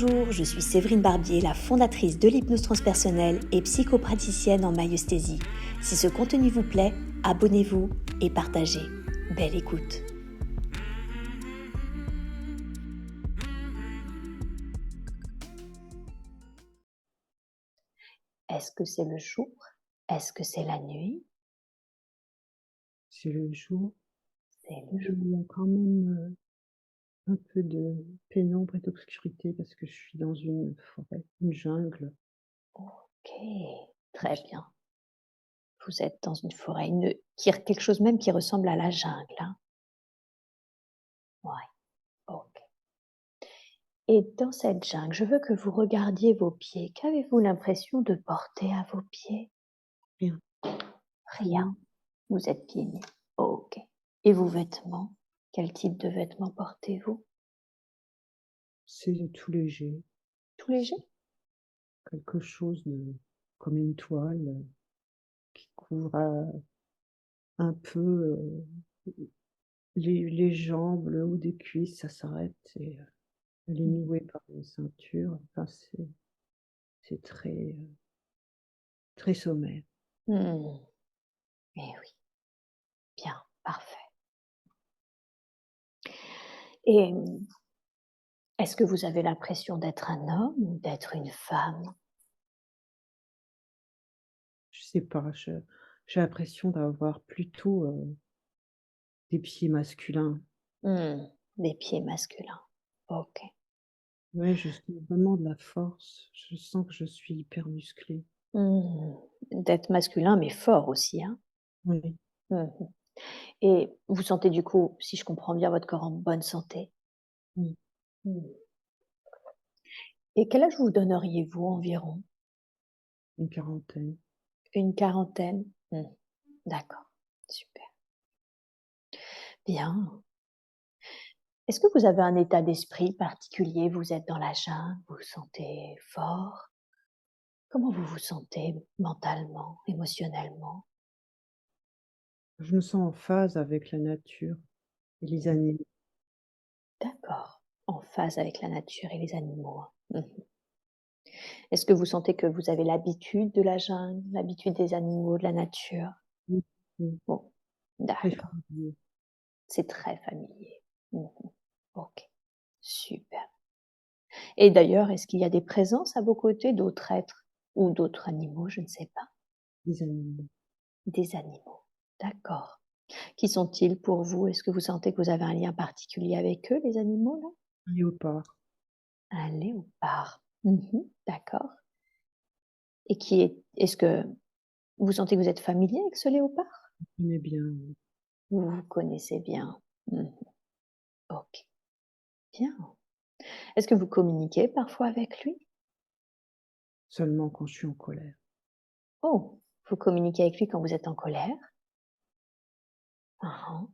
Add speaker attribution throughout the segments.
Speaker 1: Bonjour, je suis Séverine Barbier, la fondatrice de l'hypnose transpersonnelle et psychopraticienne en myosthésie. Si ce contenu vous plaît, abonnez-vous et partagez. Belle écoute. Est-ce que c'est le jour? Est-ce que c'est la nuit?
Speaker 2: C'est le jour.
Speaker 1: C'est le
Speaker 2: Il
Speaker 1: jour.
Speaker 2: y a quand même, un peu de pénombre et d'obscurité parce que je suis dans une forêt, une jungle.
Speaker 1: Ok, très bien. Vous êtes dans une forêt, quelque chose même qui ressemble à la jungle. Hein? Ouais, ok. Et dans cette jungle, je veux que vous regardiez vos pieds. Qu'avez-vous l'impression de porter à vos pieds?
Speaker 2: Rien,
Speaker 1: Rien. Vous êtes pieds nus. Ok. Et vos vêtements? Quel type de vêtements portez-vous?
Speaker 2: c'est tout léger.
Speaker 1: Tout léger?
Speaker 2: C'est quelque chose de comme une toile, qui couvre, un peu, les jambes, le haut des cuisses, ça s'arrête et elle est nouée par une ceinture. Enfin, c'est très, très sommaire.
Speaker 1: Hmm. Eh oui, bien, parfait. Et est-ce que vous avez l'impression d'être un homme ou d'être une femme?
Speaker 2: Je sais pas, j'ai l'impression d'avoir plutôt, des pieds masculins.
Speaker 1: Des pieds masculins. Ok.
Speaker 2: Ouais, je sens vraiment de la force. Je sens que je suis hyper musclée.
Speaker 1: Hmm. D'être masculin, mais fort aussi, hein?
Speaker 2: Oui,
Speaker 1: Mhm. Et vous sentez du coup, si je comprends bien, votre corps en bonne santé?
Speaker 2: oui,
Speaker 1: Hmm. Et quel âge vous donneriez-vous environ?
Speaker 2: une quarantaine.
Speaker 1: Une quarantaine? D'accord, super. Bien. Est-ce que vous avez un état d'esprit particulier? Vous êtes dans la jungle, vous vous sentez fort? Comment vous vous sentez mentalement, émotionnellement?
Speaker 2: Je me sens en phase avec la nature et les animaux.
Speaker 1: D'accord, en phase avec la nature et les animaux. Est-ce que vous sentez que vous avez l'habitude de la jungle, l'habitude des animaux, de la nature?
Speaker 2: Oui, oui,
Speaker 1: Bon,
Speaker 2: très
Speaker 1: d'accord,
Speaker 2: familier.
Speaker 1: c'est très familier. Mmh. OK, super. Et d'ailleurs, est-ce qu'il y a des présences à vos côtés d'autres êtres ou d'autres animaux, je ne sais pas?
Speaker 2: Les animaux.
Speaker 1: Des animaux, d'accord. Qui sont-ils pour vous? Est-ce que vous sentez que vous avez un lien particulier avec eux, les animaux, là?
Speaker 2: Un léopard.
Speaker 1: Un léopard. D'accord. Et est-ce que vous sentez que vous êtes familier avec ce léopard?
Speaker 2: Je connais bien, oui.
Speaker 1: Vous vous connaissez bien? Mmh. OK, bien. Est-ce que vous communiquez parfois avec lui?
Speaker 2: Seulement quand je suis en colère.
Speaker 1: Oh! Vous communiquez avec lui quand vous êtes en colère? Hein, hein.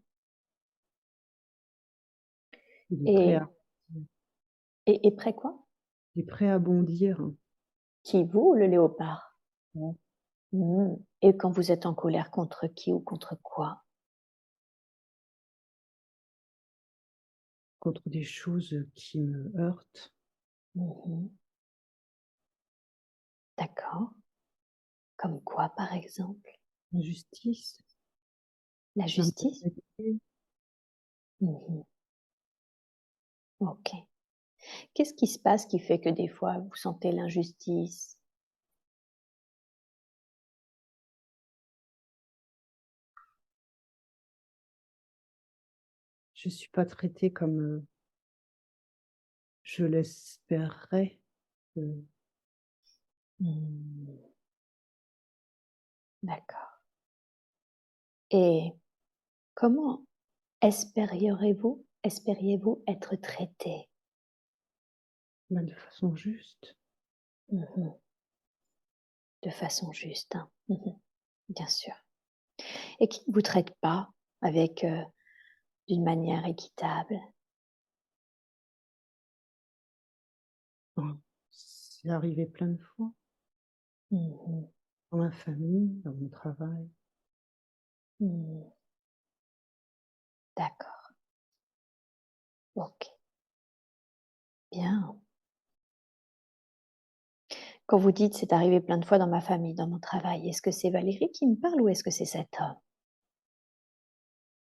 Speaker 2: Il est prêt
Speaker 1: Et
Speaker 2: à
Speaker 1: et près quoi?
Speaker 2: il est prêt à bondir, hein.
Speaker 1: Qui, vous ou le léopard?
Speaker 2: Ouais.
Speaker 1: Et quand vous êtes en colère, contre qui ou contre quoi?
Speaker 2: Contre des choses, qui me heurtent.
Speaker 1: Mmh. D'accord. Comme quoi, par exemple?
Speaker 2: L'injustice,
Speaker 1: La justice?
Speaker 2: l'impartialité.
Speaker 1: Mmh. OK. Qu'est-ce qui se passe qui fait que des fois vous sentez l'injustice?
Speaker 2: Je suis pas traitée comme, je l'espérerais, heu,
Speaker 1: Mmh. D'accord. Et comment espériez-vous être traité?
Speaker 2: bah, de façon juste.
Speaker 1: Mmh. De façon juste, hein? Bien sûr. Et qui ne vous traite pas avec, d'une manière équitable?
Speaker 2: Bon, c'est arrivé plein de fois,
Speaker 1: Mmh.
Speaker 2: dans ma famille, dans mon travail.
Speaker 1: Mmh. D'accord. OK. Bien. Quand vous dites: «C'est arrivé plein de fois dans ma famille, dans mon travail», est-ce que c'est Valérie qui me parle ou est-ce que c'est cet homme?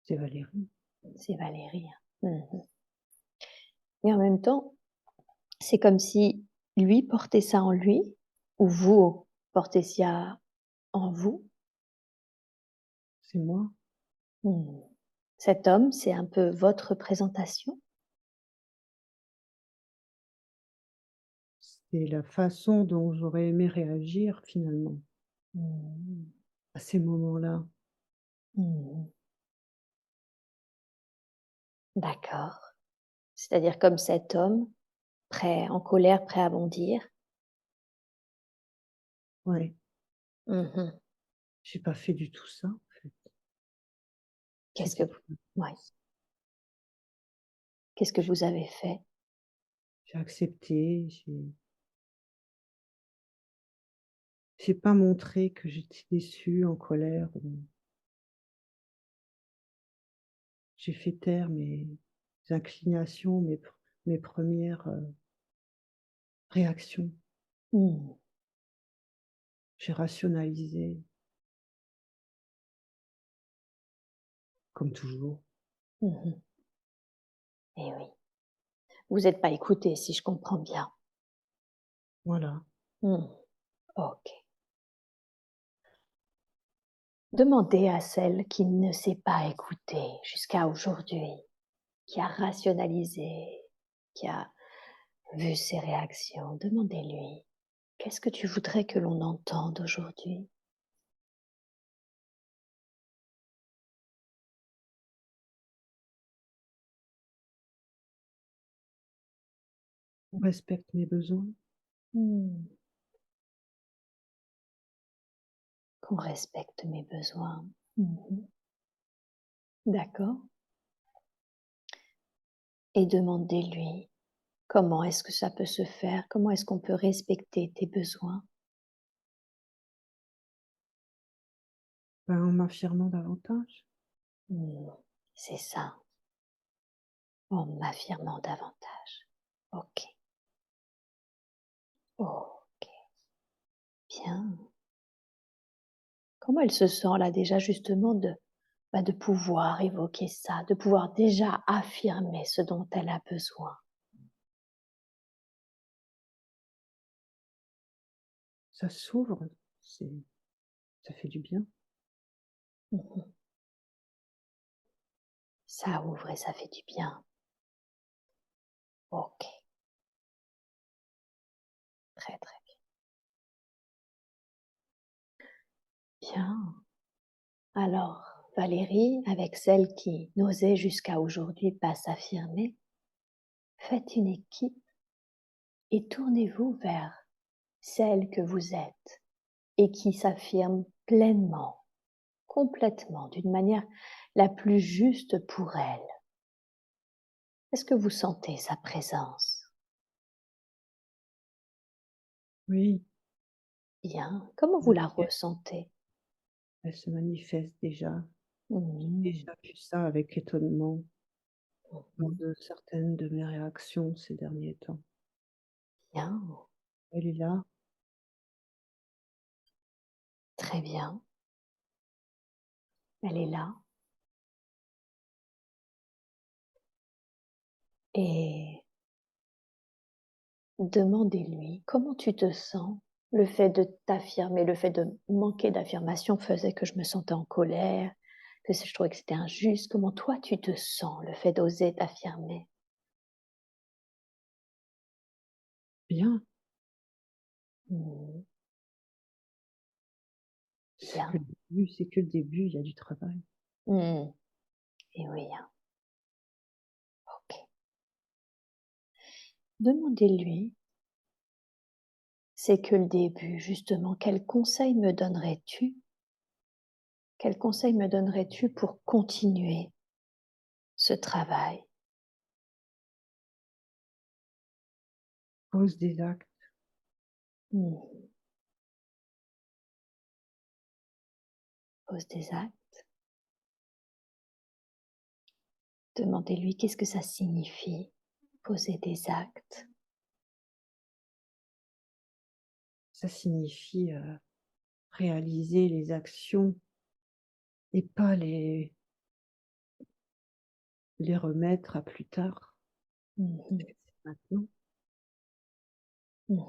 Speaker 2: C'est Valérie.
Speaker 1: C'est Valérie, hein. Mmh. Et en même temps, c'est comme si lui portait ça en lui ou vous portez ça en vous.
Speaker 2: C'est moi.
Speaker 1: Mmh. Cet homme, c'est un peu votre représentation?
Speaker 2: C'est la façon dont j'aurais aimé réagir finalement,
Speaker 1: Mmh.
Speaker 2: à ces moments-là.
Speaker 1: Mmh. D'accord. C'est-à-dire comme cet homme, prêt en colère, prêt à bondir?
Speaker 2: Ouais,
Speaker 1: Mmh.
Speaker 2: j'ai pas fait du tout ça, en fait.
Speaker 1: Qu'est-ce que
Speaker 2: C'était
Speaker 1: vous
Speaker 2: pas
Speaker 1: Ouais, qu'est-ce que
Speaker 2: j'ai
Speaker 1: vous avez fait?
Speaker 2: j'ai accepté, j'ai pas montré que j'étais déçue, en colère ou j'ai fait taire mes inclinations, mes 1res, réactions.
Speaker 1: Mmh.
Speaker 2: J'ai rationalisé, comme toujours.
Speaker 1: Mmh. Eh oui. Vous êtes pas écouté, si je comprends bien.
Speaker 2: Voilà.
Speaker 1: Mmh. OK. Demandez à celle qui ne s'est pas écoutée jusqu'à aujourd'hui, qui a rationalisé, qui a vu ses réactions, demandez-lui: «Qu'est-ce que tu voudrais que l'on entende aujourd'hui?»
Speaker 2: On respecte mes besoins.
Speaker 1: Mmh. Qu'on respecte mes besoins. Mmh. D'accord. Et demandez-lui: «Comment est-ce que ça peut se faire? Comment est-ce qu'on peut respecter tes besoins?»
Speaker 2: Ben, en m'affirmant davantage.
Speaker 1: Mmh. C'est ça, en m'affirmant davantage. OK, OK, bien. Comment elle se sent là déjà justement de pouvoir évoquer ça, de pouvoir déjà affirmer ce dont elle a besoin?
Speaker 2: Ça s'ouvre, c'est ça fait du bien.
Speaker 1: Mmh. Ça ouvre et ça fait du bien. OK, très, très bien. Alors, Valérie, avec celle qui n'osait jusqu'à aujourd'hui pas s'affirmer, faites une équipe et tournez-vous vers celle que vous êtes et qui s'affirme pleinement, complètement, d'une manière la plus juste pour elle. Est-ce que vous sentez sa présence?
Speaker 2: Oui,
Speaker 1: Bien. Comment vous la
Speaker 2: manifeste
Speaker 1: ressentez?
Speaker 2: elle se manifeste déjà. J'ai
Speaker 1: Mmh.
Speaker 2: déjà vu ça avec étonnement lors
Speaker 1: Mmh.
Speaker 2: de certaines de mes réactions ces derniers temps.
Speaker 1: Bien,
Speaker 2: Elle est là,
Speaker 1: très bien. Elle est là et demandez-lui comment tu te sens. Le fait de t'affirmer, le fait de manquer d'affirmation faisait que je me sentais en colère, je trouvais que c'était injuste. Comment toi tu te sens, le fait d'oser t'affirmer?
Speaker 2: bien.
Speaker 1: Mmh.
Speaker 2: C'est que
Speaker 1: Bien.
Speaker 2: le début, c'est que le début, il y a du travail.
Speaker 1: Mmh. Et oui, hein. OK. Demandez-lui, c'est que le début, justement, quel conseil me donnerais-tu? Quel conseil me donnerais-tu pour continuer ce travail?
Speaker 2: Pose des actes,
Speaker 1: Mmh. Pose des actes. Demandez-lui qu'est-ce que ça signifie, poser des actes.
Speaker 2: Ça signifie, réaliser les actions et pas les remettre à plus tard.
Speaker 1: Mmh mh.
Speaker 2: C'est maintenant.
Speaker 1: Mmh.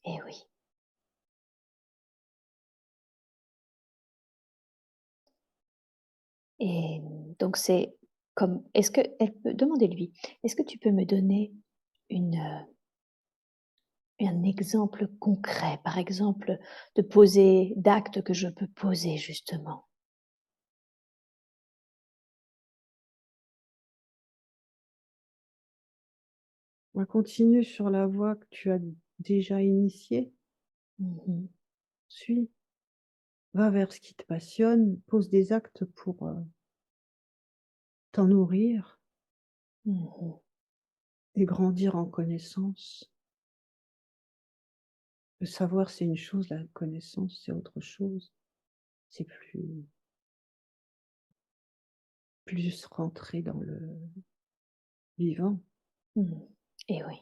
Speaker 1: Et oui. Et donc c'est comme est-ce qu'elle peut demandez-lui: «Est-ce que tu peux me donner une, un exemple concret, par exemple, de poser d'actes que je peux poser justement?»
Speaker 2: On continue sur la voie que tu as déjà initiée.
Speaker 1: Mmh mh.
Speaker 2: Suis, va vers ce qui te passionne, pose des actes pour, t'en nourrir
Speaker 1: Mmh mh.
Speaker 2: et grandir en connaissance. Le savoir, c'est une chose, la connaissance, c'est autre chose. C'est plus rentrer dans le vivant.
Speaker 1: Mmh. Et oui,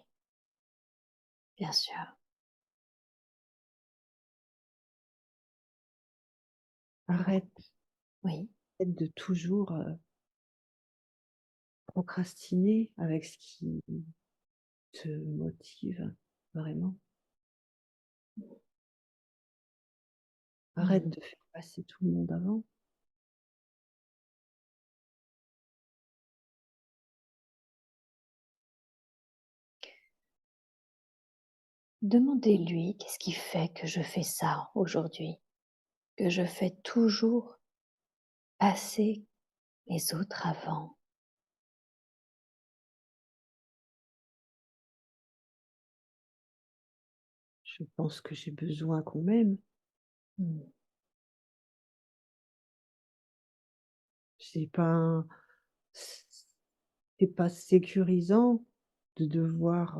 Speaker 1: bien sûr.
Speaker 2: Arrête
Speaker 1: Oui.
Speaker 2: de toujours, procrastiner avec ce qui te motive vraiment. Arrête
Speaker 1: Mmh.
Speaker 2: de faire passer tout le monde avant.
Speaker 1: Demandez-lui qu'est-ce qui fait que je fais ça aujourd'hui? Que je fais toujours passer les autres avant?
Speaker 2: Je pense que j'ai besoin qu'on m'aime.
Speaker 1: Mmh.
Speaker 2: C'est pas c'est pas sécurisant de devoir,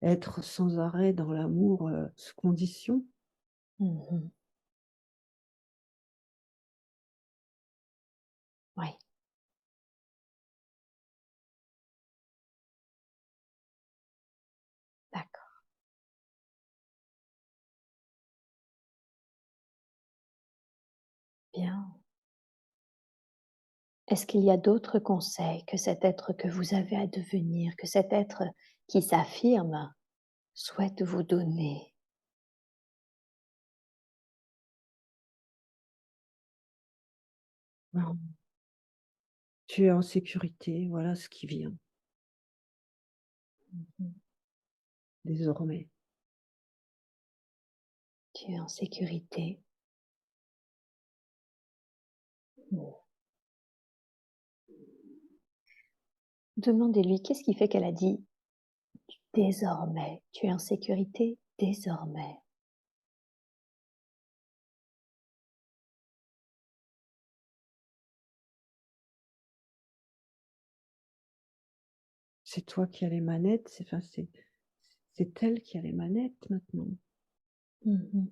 Speaker 2: être sans arrêt dans l'amour, sous condition.
Speaker 1: Mmh mh. Oui, d'accord, bien. Est-ce qu'il y a d'autres conseils que cet être que vous avez à devenir, que cet être qui s'affirme souhaite vous donner?
Speaker 2: Ben, tu es en sécurité, voilà ce qui vient
Speaker 1: Mmh mh.
Speaker 2: désormais.
Speaker 1: Tu es en sécurité. Mmh. Demandez-lui qu'est-ce qui fait qu'elle a dit: «Désormais». Tu es en sécurité désormais.
Speaker 2: C'est toi qui as les manettes, c'est elle qui a les manettes maintenant.
Speaker 1: Mmh mh.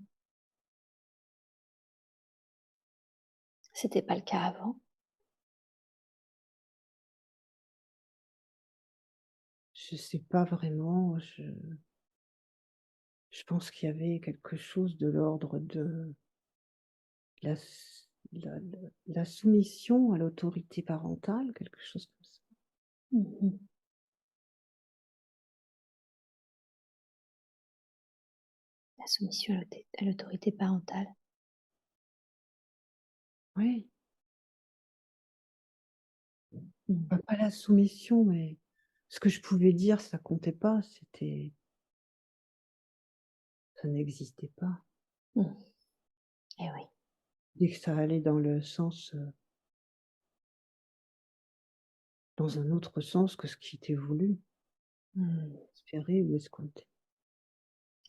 Speaker 1: C'était pas le cas avant?
Speaker 2: Je sais pas vraiment, je pense qu'il y avait quelque chose de l'ordre de la s la soumission à l'autorité parentale, quelque chose comme ça.
Speaker 1: Mmh mh. La soumission à l'autorité parentale.
Speaker 2: Oui,
Speaker 1: Mmh.
Speaker 2: pas la soumission, mais ce que je pouvais dire, ça comptait pas, ça n'existait pas.
Speaker 1: Mmh. Et oui.
Speaker 2: Dès que ça allait dans le sens, dans un autre sens que ce qui était voulu,
Speaker 1: Mmh.
Speaker 2: espéré ou escompté.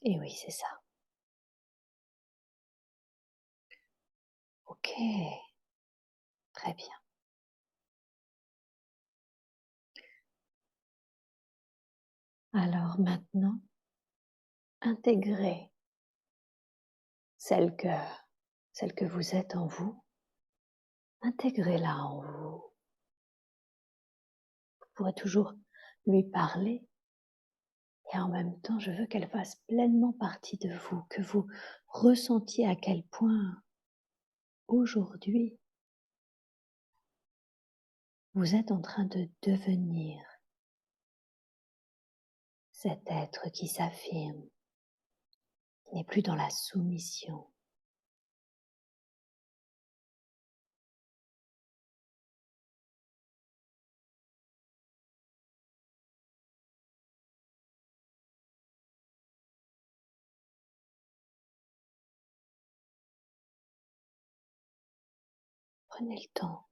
Speaker 1: Et oui, c'est ça. OK, très bien. Alors maintenant, intégrez celle que celle que vous êtes en vous, intégrez-la en vous. Vous pourrez toujours lui parler Et en même temps, je veux qu'elle fasse pleinement partie de vous, que vous ressentiez à quel point aujourd'hui vous êtes en train de devenir cet être qui s'affirme, qui n'est plus dans la soumission. Prenez le temps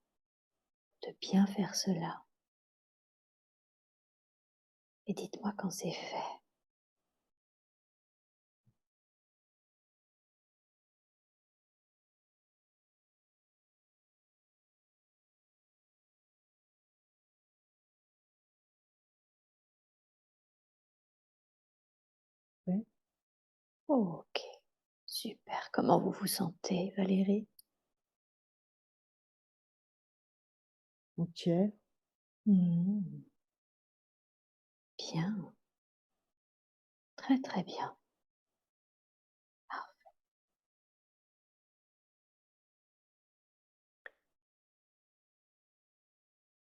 Speaker 1: de bien faire cela et dites-moi quand c'est fait.
Speaker 2: Ouais.
Speaker 1: Ok, super. Comment vous vous sentez, Valérie?
Speaker 2: Entière.
Speaker 1: Hmm, bien, très très bien.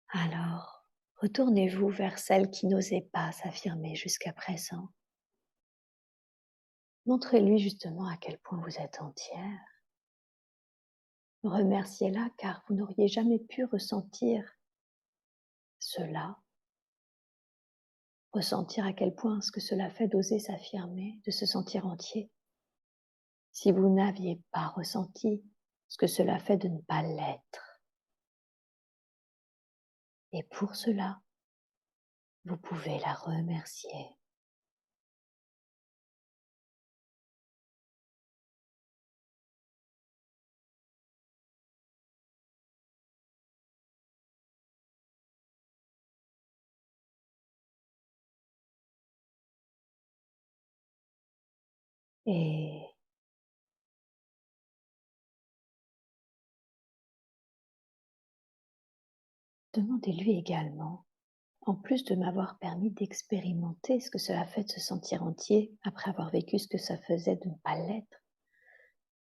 Speaker 1: Alors, retournez-vous vers celle qui n'osait pas s'affirmer jusqu'à présent. Montrez-lui justement à quel point vous êtes entière. Remerciez-la car vous n'auriez jamais pu ressentir cela, ressentir à quel point ce que cela fait d'oser s'affirmer, de se sentir entier, si vous n'aviez pas ressenti ce que cela fait de ne pas l'être. Et pour cela, vous pouvez la remercier. Et demandez-lui également, en plus de m'avoir permis d'expérimenter ce que cela fait de se sentir entier après avoir vécu ce que ça faisait de ne pas l'être,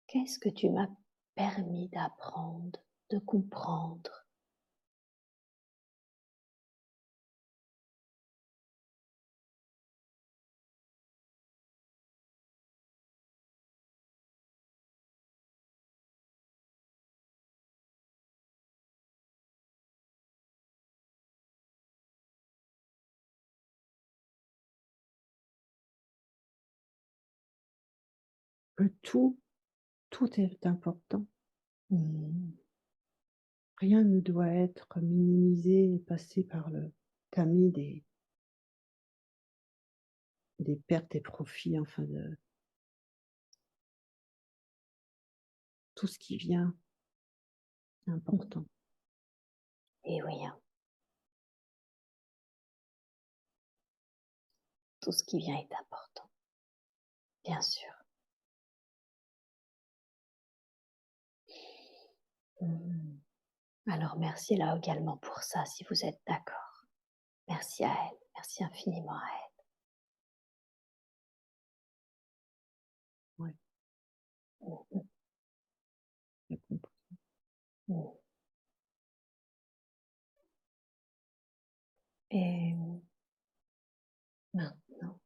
Speaker 1: qu'est-ce que tu m'as permis d'apprendre, de comprendre?
Speaker 2: Que tout est important.
Speaker 1: Mmh.
Speaker 2: Rien ne doit être minimisé et passé par le tamis des pertes et profits, enfin de tout ce qui vient est important.
Speaker 1: Et oui, hein, tout ce qui vient est important, bien sûr. Mmh. Alors merci là également pour ça, si vous êtes d'accord. Merci à elle, merci infiniment à
Speaker 2: Ouais,
Speaker 1: elle. Mmh,
Speaker 2: j'ai compris.
Speaker 1: mmh, mmh. Et maintenant,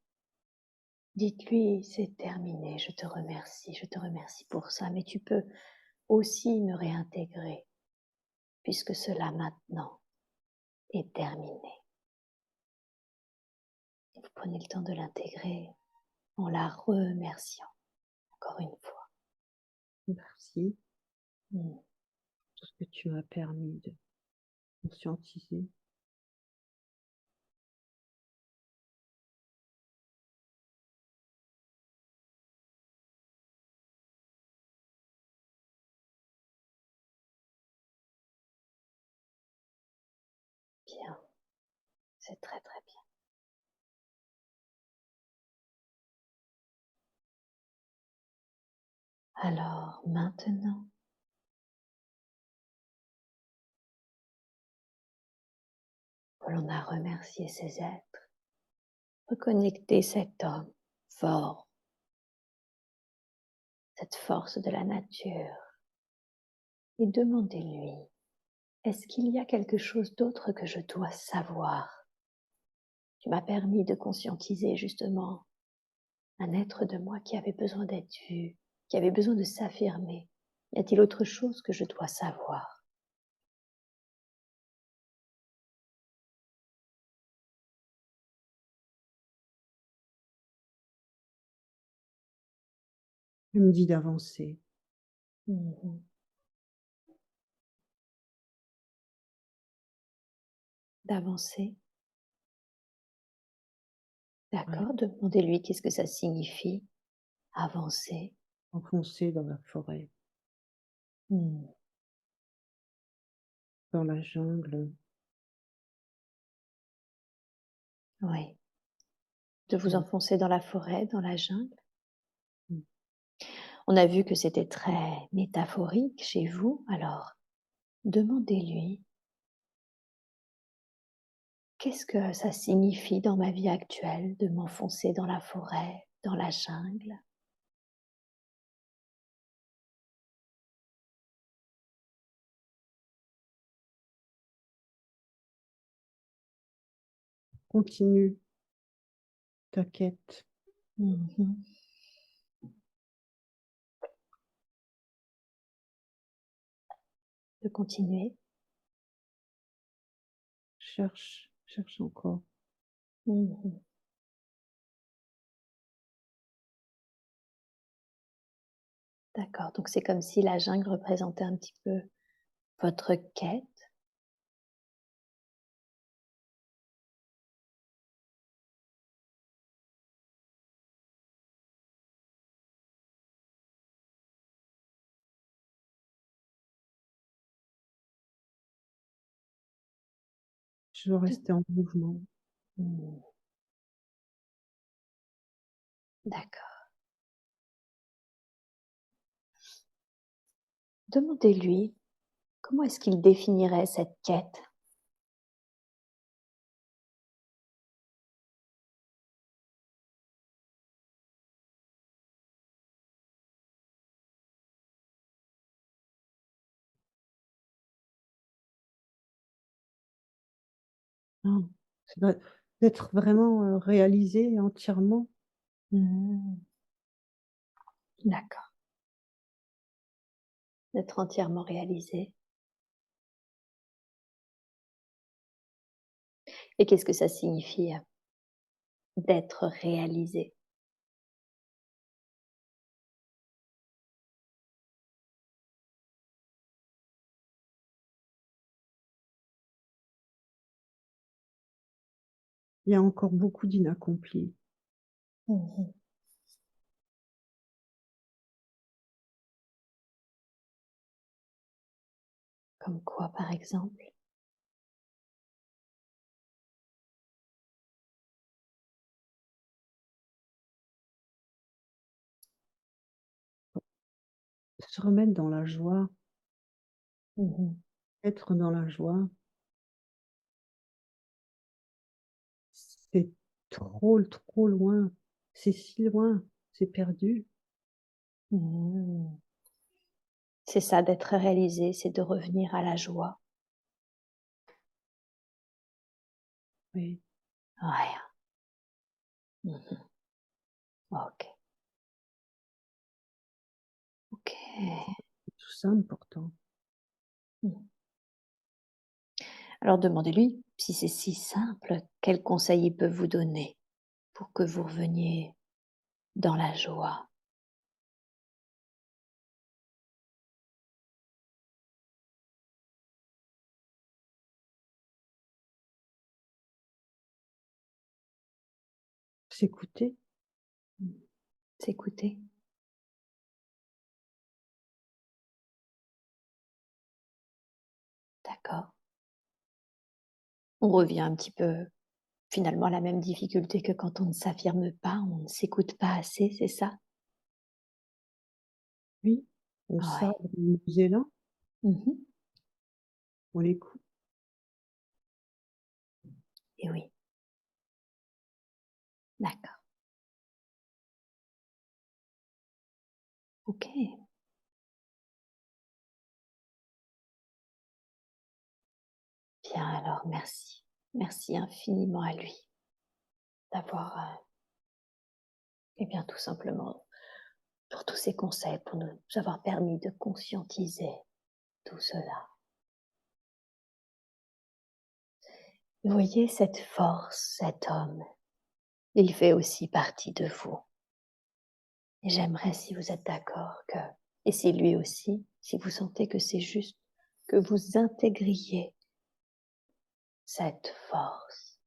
Speaker 1: dites-lui, c'est terminé, je te remercie pour ça, mais tu peux aussi me réintégrer, puisque cela maintenant est terminé. Et vous prenez le temps de l'intégrer en la remerciant, encore une fois.
Speaker 2: Merci
Speaker 1: Mmh.
Speaker 2: pour tout ce que tu m'as permis de conscientiser.
Speaker 1: Bien, c'est très très bien. Alors maintenant, que l'on a remercié ces êtres, Reconnectez cet homme fort, cette force de la nature, et demandez-lui, est-ce qu'il y a quelque chose d'autre que je dois savoir? Tu m'as permis de conscientiser justement un être de moi qui avait besoin d'être vu, qui avait besoin de s'affirmer. Y a-t-il autre chose que je dois savoir?
Speaker 2: Elle me dit d'avancer.
Speaker 1: Mmh. D'avancer?
Speaker 2: Ouais,
Speaker 1: D'accord, demandez-lui qu'est-ce que ça signifie, avancer?
Speaker 2: enfoncer dans la forêt,
Speaker 1: Mmh.
Speaker 2: dans la jungle.
Speaker 1: Oui. De vous
Speaker 2: Mmh,
Speaker 1: enfoncer dans la forêt, dans la jungle?
Speaker 2: mmh.
Speaker 1: On a vu que c'était très métaphorique chez vous, alors demandez-lui: «Qu'est-ce que ça signifie dans ma vie actuelle de m'enfoncer dans la forêt, dans la jungle?»
Speaker 2: Continue ta quête,
Speaker 1: Mmh. De continuer.
Speaker 2: cherche, cherche encore.
Speaker 1: Mmh. D'accord, donc c'est comme si la jungle représentait un petit peu votre quête.
Speaker 2: Je veux
Speaker 1: De
Speaker 2: rester en mouvement.
Speaker 1: mmh, d'accord. Demandez-lui comment est-ce qu'il définirait cette quête?
Speaker 2: Non, c'est d'être vraiment, réalisé entièrement.
Speaker 1: Mmh, d'accord, d'être entièrement réalisé. Et qu'est-ce que ça signifie, d'être réalisé?
Speaker 2: Il y a encore beaucoup d'inaccomplis.
Speaker 1: Mmh. Comme quoi, par exemple?
Speaker 2: Se remettre dans la joie,
Speaker 1: Mmh.
Speaker 2: être dans la joie, c'est trop loin. C'est si loin, c'est perdu.
Speaker 1: Mmh. C'est ça, d'être réalisé, c'est de revenir à la joie.
Speaker 2: Oui,
Speaker 1: Ouais. Mmh. OK, OK.
Speaker 2: tout simple pourtant.
Speaker 1: Mmh. Alors demandez-lui, si c'est si simple, quels conseils il peut vous donner pour que vous reveniez dans la joie?
Speaker 2: S'écouter,
Speaker 1: Mmh. S'écouter? D'accord. On revient un petit peu, finalement, à la même difficulté que quand on ne s'affirme pas, on ne s'écoute pas assez, c'est ça?
Speaker 2: oui, on
Speaker 1: Ouais.
Speaker 2: sabre nos élans,
Speaker 1: Mmh.
Speaker 2: on l'écoute.
Speaker 1: Et oui. D'accord. OK. Bien alors, merci. Merci infiniment à lui d'avoir, eh bien, tout simplement, pour tous ses conseils, pour nous avoir permis de conscientiser tout cela. Vous voyez cette force, cet homme, il fait aussi partie de vous. Et j'aimerais, si vous êtes d'accord, et si lui aussi, si vous sentez que c'est juste, que vous intégriez cette force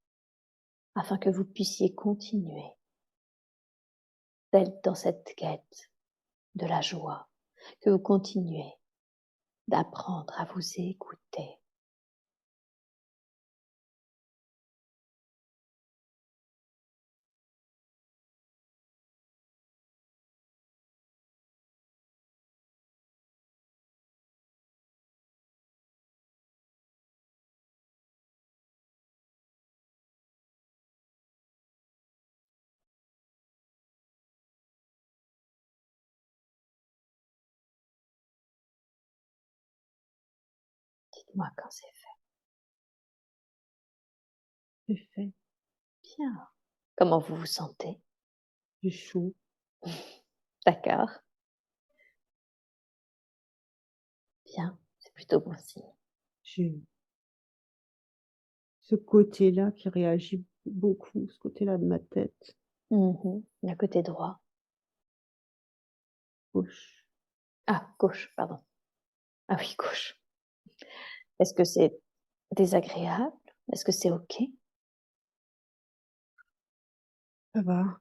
Speaker 1: afin que vous puissiez continuer d'être dans cette quête de la joie, que vous continuez d'apprendre à vous écouter. Dites-moi quand c'est fait.
Speaker 2: C'est fait.
Speaker 1: Bien. Comment vous vous sentez?
Speaker 2: J'ai chaud.
Speaker 1: D'accord. Bien. C'est plutôt bon signe.
Speaker 2: J'ai ce côté-là qui réagit beaucoup, ce côté-là de ma tête
Speaker 1: Le côté droit.
Speaker 2: gauche.
Speaker 1: Ah, gauche, pardon. Ah oui, gauche. Est-ce que c'est désagréable? Est-ce que c'est OK?
Speaker 2: Ça va.
Speaker 1: Mmh.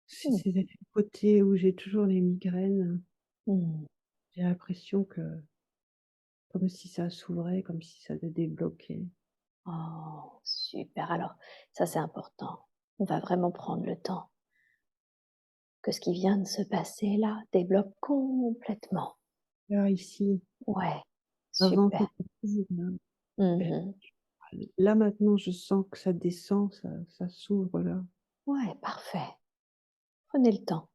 Speaker 2: C'est le côté où j'ai toujours les migraines.
Speaker 1: Mmh.
Speaker 2: J'ai l'impression que comme si ça s'ouvrait, comme si ça se débloquait.
Speaker 1: Oh, super. Alors, ça, c'est important. On va vraiment prendre le temps que ce qui vient de se passer là débloque complètement.
Speaker 2: Là, ici,
Speaker 1: Ouais,
Speaker 2: avant que
Speaker 1: super.
Speaker 2: ça s'ouvre, là, et
Speaker 1: Mmh.
Speaker 2: là, maintenant, je sens que ça descend, ça s'ouvre là.
Speaker 1: Ouais, parfait. Prenez le temps.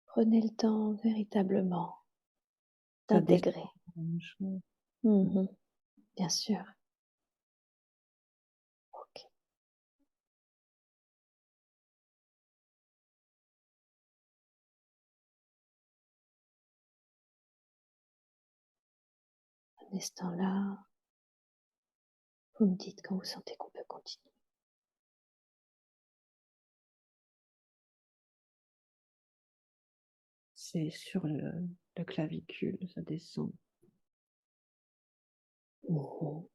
Speaker 1: Prenez le temps véritablement
Speaker 2: Ça descend
Speaker 1: d'intégrer.
Speaker 2: dans mon chemin.
Speaker 1: Mmh. Bien sûr. OK. Prenez ce temps-là. Vous me dites quand vous sentez qu'on peut continuer.
Speaker 2: C'est sur la clavicule, ça descend.
Speaker 1: Mmh.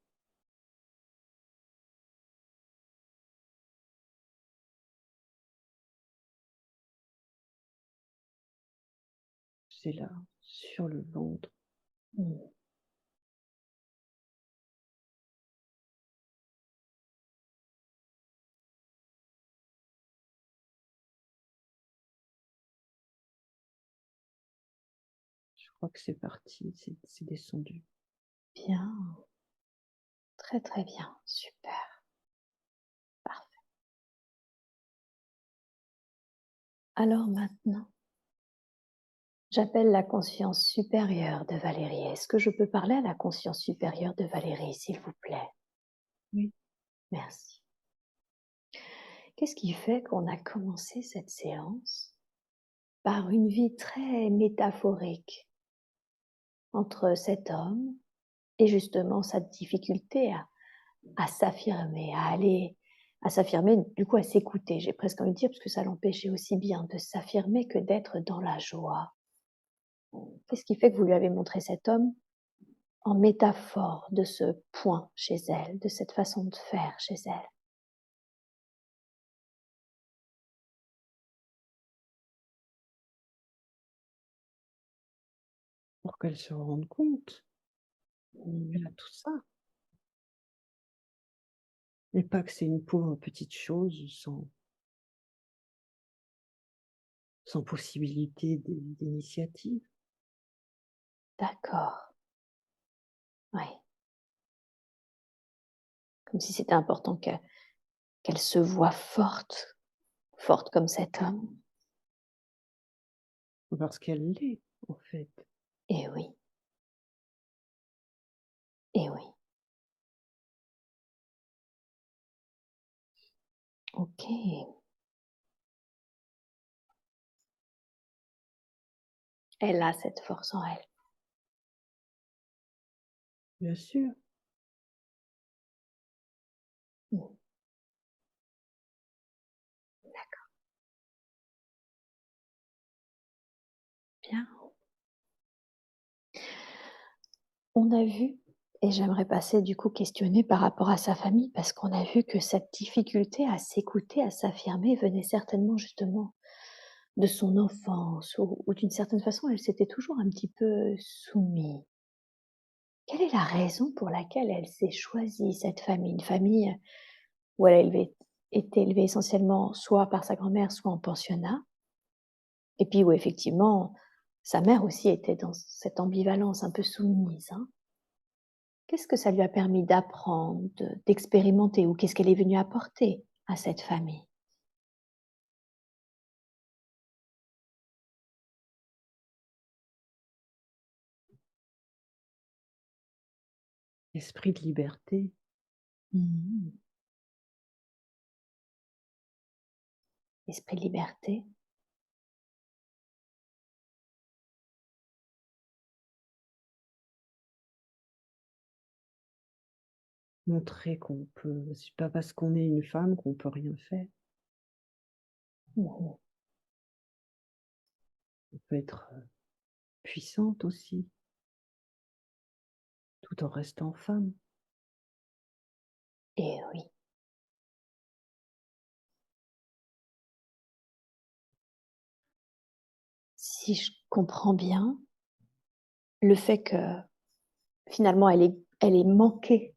Speaker 2: C'est là, sur le ventre.
Speaker 1: Mmh.
Speaker 2: Je crois que c'est parti, c'est descendu.
Speaker 1: Bien. Très, très bien. Super. Parfait. Alors maintenant, j'appelle la conscience supérieure de Valérie. Est-ce que je peux parler à la conscience supérieure de Valérie, s'il vous plaît?
Speaker 2: Oui,
Speaker 1: Merci. Qu'est-ce qui fait qu'on a commencé cette séance par une vie très métaphorique entre cet homme et justement sa difficulté à s'affirmer, à aller, à s'affirmer, du coup à s'écouter, j'ai presque envie de dire, parce que ça l'empêchait aussi bien de s'affirmer que d'être dans la joie. Qu'est-ce qui fait que vous lui avez montré cet homme en métaphore de ce point chez elle, de cette façon de faire chez elle?
Speaker 2: pour qu'elle se rende compte qu'elle a
Speaker 1: Mmh,
Speaker 2: tout ça. Et pas que c'est une pauvre petite chose sans possibilité d'initiative.
Speaker 1: d'accord, ouais. Comme si c'était important qu'elle se voie forte, forte comme cet homme?
Speaker 2: Parce qu'elle l'est, en fait.
Speaker 1: Eh oui, eh oui. OK. Elle a cette force en elle.
Speaker 2: Bien sûr.
Speaker 1: Mmh, d'accord, bien. On a vu et j'aimerais passer du coup questionner par rapport à sa famille parce qu'on a vu que cette difficulté à s'écouter, à s'affirmer venait certainement justement de son enfance ou d'une certaine façon, elle s'était toujours un petit peu soumise. Quelle est la raison pour laquelle elle s'est choisie cette famille? Une famille où elle a été élevée essentiellement soit par sa grand-mère, soit en pensionnat et puis où effectivement sa mère aussi était dans cette ambivalence un peu soumise, hein. Qu'est-ce que ça lui a permis d'apprendre, d'expérimenter ou qu'est-ce qu'elle est venue apporter à cette famille?
Speaker 2: Esprit de liberté.
Speaker 1: Mmh. Esprit de liberté.
Speaker 2: Montrer qu'on peut c'est pas parce qu'on est une femme qu'on peut rien faire.
Speaker 1: Mmh.
Speaker 2: On peut être, puissante aussi, tout en restant femme.
Speaker 1: Et oui. Si je comprends bien, le fait que finalement elle ait manqué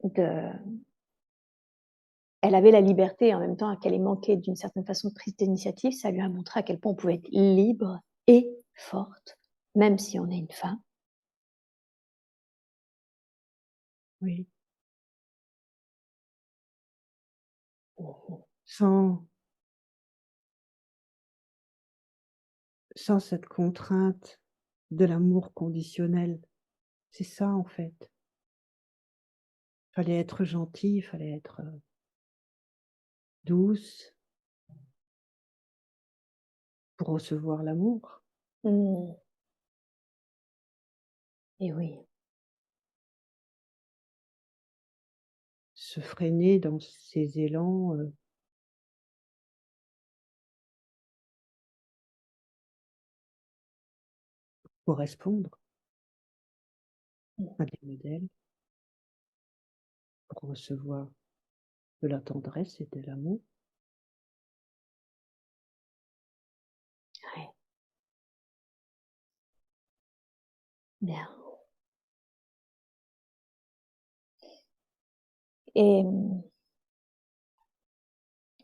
Speaker 1: de elle avait la liberté et en même temps qu'elle ait manqué d'une certaine façon de prise d'initiative, ça lui a montré à quel point on pouvait être libre et forte, même si on est une femme.
Speaker 2: Oui.
Speaker 1: Mmh.
Speaker 2: Sans cette contrainte de l'amour conditionnel. C'est ça, en fait. Fallait être gentille, fallait être, douce pour recevoir l'amour.
Speaker 1: Mmh. Et oui.
Speaker 2: Se freiner dans ses élans, correspondre
Speaker 1: Mmh.
Speaker 2: à des modèles, pour recevoir de la tendresse et de l'amour.
Speaker 1: Ouais, bien. Et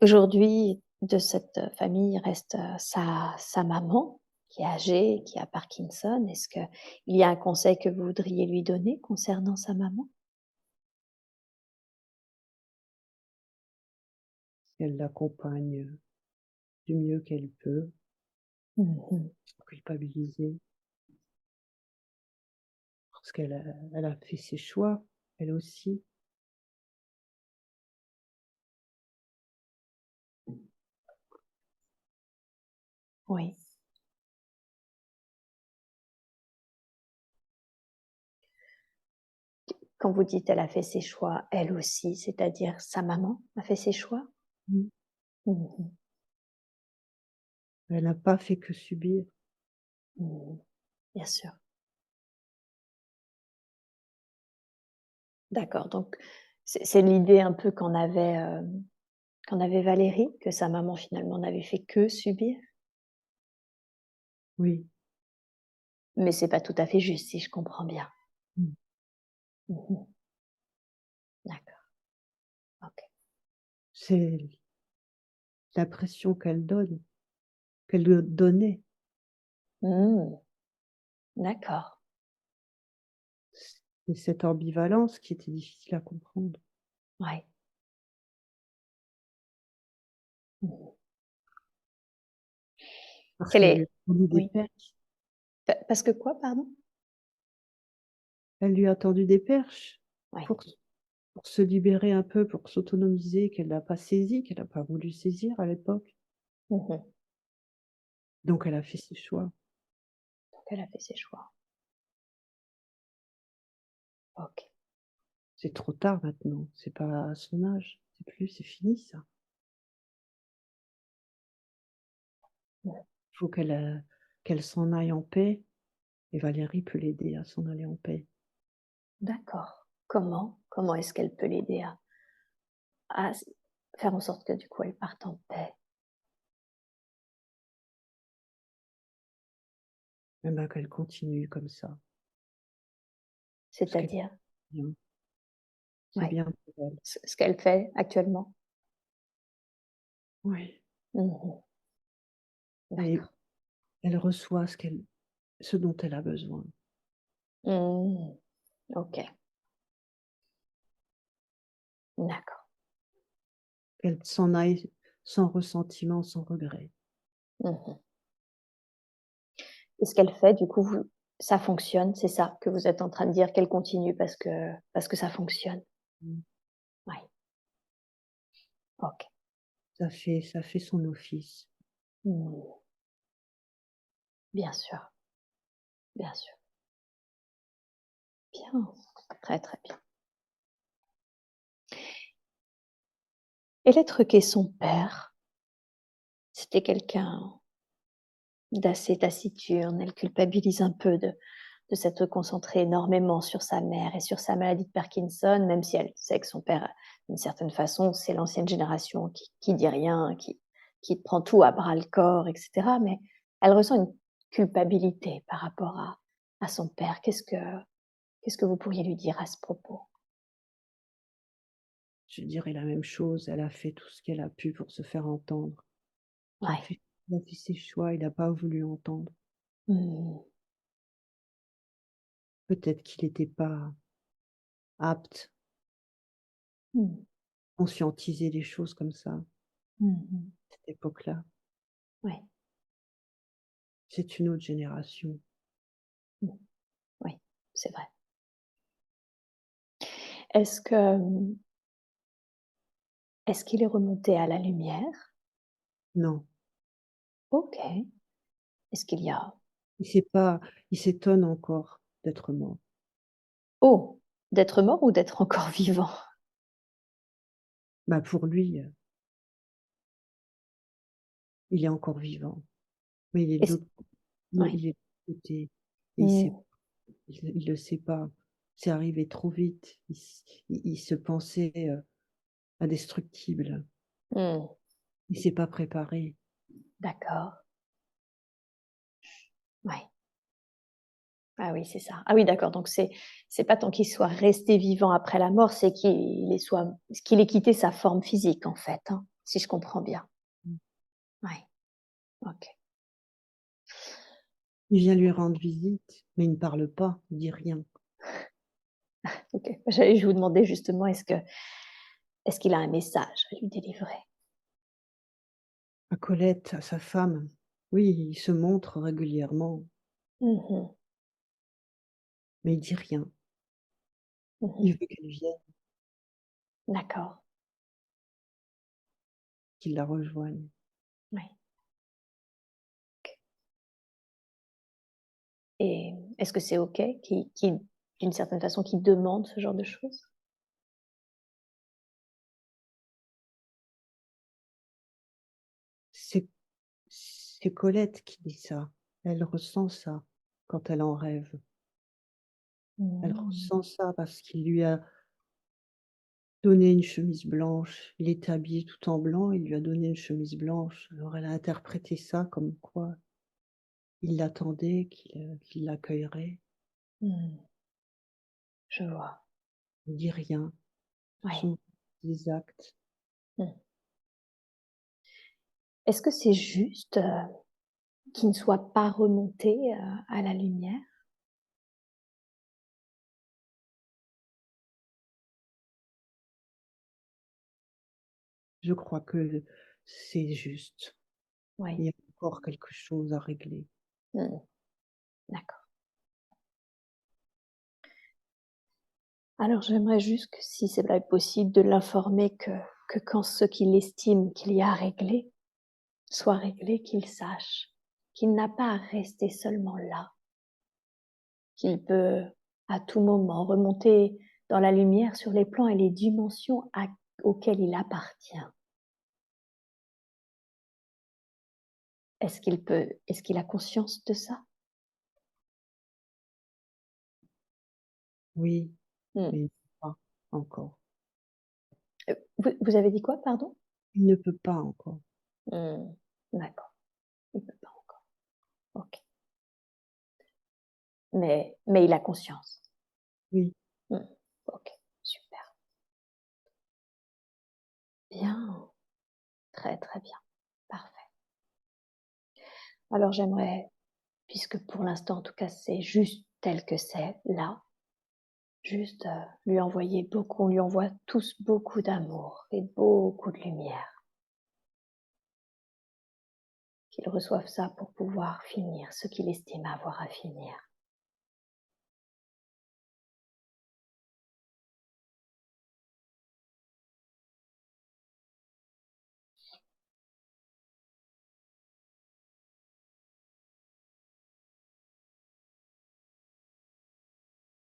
Speaker 1: aujourd'hui, de cette famille reste, sa maman qui est âgée, qui a Parkinson. Est-ce qu'il y a un conseil que vous voudriez lui donner concernant sa maman?
Speaker 2: Elle l'accompagne, du mieux qu'elle peut,
Speaker 1: Mmh mh.
Speaker 2: sans culpabiliser, parce elle a fait ses choix, elle aussi.
Speaker 1: Oui. Quand vous dites: «Elle a fait ses choix», elle aussi, c'est-à-dire sa maman a fait ses choix?
Speaker 2: Mmh.
Speaker 1: Mmh mh.
Speaker 2: Elle n'a pas fait que subir.
Speaker 1: Mmh. Bien sûr. D'accord, donc c'est l'idée un peu qu'en avait Valérie, que sa maman finalement n'avait fait que subir?
Speaker 2: Oui.
Speaker 1: Mais c'est pas tout à fait juste, si je comprends bien?
Speaker 2: Mmh.
Speaker 1: Mmh mh. D'accord, OK.
Speaker 2: C'est l'impression qu'elle donne, qu'elle doit donner.
Speaker 1: Mmh. D'accord.
Speaker 2: C'est cette ambivalence qui était difficile à comprendre.
Speaker 1: Ouais. Mmh mh.
Speaker 2: parce
Speaker 1: Quelle
Speaker 2: qu'elle lui a
Speaker 1: est
Speaker 2: tendu des
Speaker 1: oui,
Speaker 2: perches.
Speaker 1: parce que quoi, pardon?
Speaker 2: Elle lui a tendu des perches
Speaker 1: Oui.
Speaker 2: pour s pour se libérer un peu, pour s'autonomiser, qu'elle n'a pas saisi, qu'elle n'a pas voulu saisir à l'époque.
Speaker 1: Mmh.
Speaker 2: Donc elle a fait ses choix.
Speaker 1: Donc elle a fait ses choix. OK.
Speaker 2: C'est trop tard maintenant, c'est pas à son âge, c'est fini ça.
Speaker 1: Mmh.
Speaker 2: Faut qu'elle s'en aille en paix et Valérie peut l'aider à s'en aller en paix.
Speaker 1: D'accord. Comment? Comment est-ce qu'elle peut l'aider à s faire en sorte que du coup elle parte en paix?
Speaker 2: Eh ben, qu'elle continue comme ça, parce qu'elle
Speaker 1: C'est-à-dire?
Speaker 2: bien, c'est
Speaker 1: Ouais,
Speaker 2: bien pour elle.
Speaker 1: ce qu'elle fait actuellement?
Speaker 2: Oui,
Speaker 1: Mmh.
Speaker 2: et
Speaker 1: D'accord.
Speaker 2: elle reçoit ce dont elle a besoin.
Speaker 1: Mmh. OK. D'accord.
Speaker 2: Qu'elle s'en aille sans ressentiment, sans regret.
Speaker 1: Mmh. Et ce qu'elle fait du coup, vous ça fonctionne, c'est ça que vous êtes en train de dire, qu'elle continue parce que ça fonctionne?
Speaker 2: Mmh.
Speaker 1: Oui. OK.
Speaker 2: Ça fait son office.
Speaker 1: Mmh. Bien sûr, bien sûr. Bien, très, très bien. Et l'être qu'est son père, c'était quelqu'un d'assez taciturne, elle culpabilise un peu de s'être concentrée énormément sur sa mère et sur sa maladie de Parkinson, même si elle sait que son père, d'une certaine façon, c'est l'ancienne génération qui dit rien, qui prend tout à bras le corps, et cetera. Mais elle ressent une culpabilité par rapport à son père. Qu'est-ce que vous pourriez lui dire à ce propos?
Speaker 2: Je dirais la même chose, elle a fait tout ce qu'elle a pu pour se faire entendre.
Speaker 1: Ouais.
Speaker 2: Il a fait ses choix, il n'a pas voulu entendre.
Speaker 1: Mmh.
Speaker 2: Peut-être qu'il n'était pas apte
Speaker 1: Mmh.
Speaker 2: à conscientiser les choses comme ça, à
Speaker 1: Mmh mh.
Speaker 2: cette époque-là.
Speaker 1: Ouais.
Speaker 2: C'est une autre génération.
Speaker 1: Mmh. Oui, c'est vrai. Est-ce que, est-ce qu'il est remonté à la lumière?
Speaker 2: Non,
Speaker 1: OK. Est-ce qu'il y a
Speaker 2: il sait pas il s'étonne encore d'être mort.
Speaker 1: oh! D'être mort ou d'être encore vivant?
Speaker 2: Bah, pour lui, il est encore vivant, mais il est de
Speaker 1: Est-ce
Speaker 2: l'autre
Speaker 1: ouais.
Speaker 2: il est de l'autre côté et
Speaker 1: Mmh.
Speaker 2: il le sait pas. C'est arrivé trop vite. Il se pensait, indestructible.
Speaker 1: Mmh.
Speaker 2: Il s'est pas préparé.
Speaker 1: D'accord. Ouais. Ah oui, c'est ça. Ah oui, d'accord, donc c'est pas tant qu'il soit resté vivant après la mort, c'est qu'il ait quitté sa forme physique, en fait, hein, si je comprends bien?
Speaker 2: Mmh.
Speaker 1: Ouais. OK.
Speaker 2: Il vient lui rendre visite, mais il ne parle pas, il dit rien.
Speaker 1: OK. Je vous demandais justement, est-ce qu'il a un message à lui délivrer?
Speaker 2: À Colette, à sa femme, oui, il se montre régulièrement,
Speaker 1: Mmh mh.
Speaker 2: mais il dit rien.
Speaker 1: Mmh
Speaker 2: Il
Speaker 1: mh.
Speaker 2: veut qu'elle vienne,
Speaker 1: D'accord.
Speaker 2: qu'il la rejoigne.
Speaker 1: Ouais. Et est-ce que c'est OK qu'il d'une certaine façon, qu'il demande ce genre de choses?
Speaker 2: C'est c'est Colette qui dit ça. Elle ressent ça quand elle en rêve. Elle
Speaker 1: Mmh.
Speaker 2: ressent ça parce qu'il lui a donné une chemise blanche. Il était habillé tout en blanc, il lui a donné une chemise blanche. Alors elle a interprété ça comme quoi il l'attendait, qu'il l'accueillerait.
Speaker 1: Mmh. Je vois.
Speaker 2: Il dit rien, ce
Speaker 1: Ouais.
Speaker 2: sont des actes.
Speaker 1: Mmh. Est-ce que c'est juste, qu'il ne soit pas remonté, à la lumière?
Speaker 2: Je crois que c'est juste.
Speaker 1: Oui.
Speaker 2: Il y a encore quelque chose à régler.
Speaker 1: Mmh. D'accord. Alors j'aimerais juste que si c'est vrai possible de l'informer que quand ce qu'il estime qu'il y a à régler soit réglé, qu'il sache qu'il n'a pas à rester seulement là, qu'il peut à tout moment remonter dans la lumière sur les plans et les dimensions auxquelles il appartient. Est-ce qu'il a conscience de ça?
Speaker 2: Oui,
Speaker 1: Mmh.
Speaker 2: mais pas encore.
Speaker 1: Vous avez dit quoi, pardon?
Speaker 2: Il ne peut pas encore.
Speaker 1: Mmh. D'accord, il peut pas encore. OK. Mais il a conscience?
Speaker 2: Oui,
Speaker 1: Mmh. OK, super. Bien, très, très bien. Parfait. Alors j'aimerais, puisque pour l'instant, en tout cas, c'est juste tel que c'est, là, juste, lui envoyer beaucoup on lui envoie tous beaucoup d'amour et beaucoup de lumière. Qu'il reçoive ça pour pouvoir finir ce qu'il estime avoir à finir.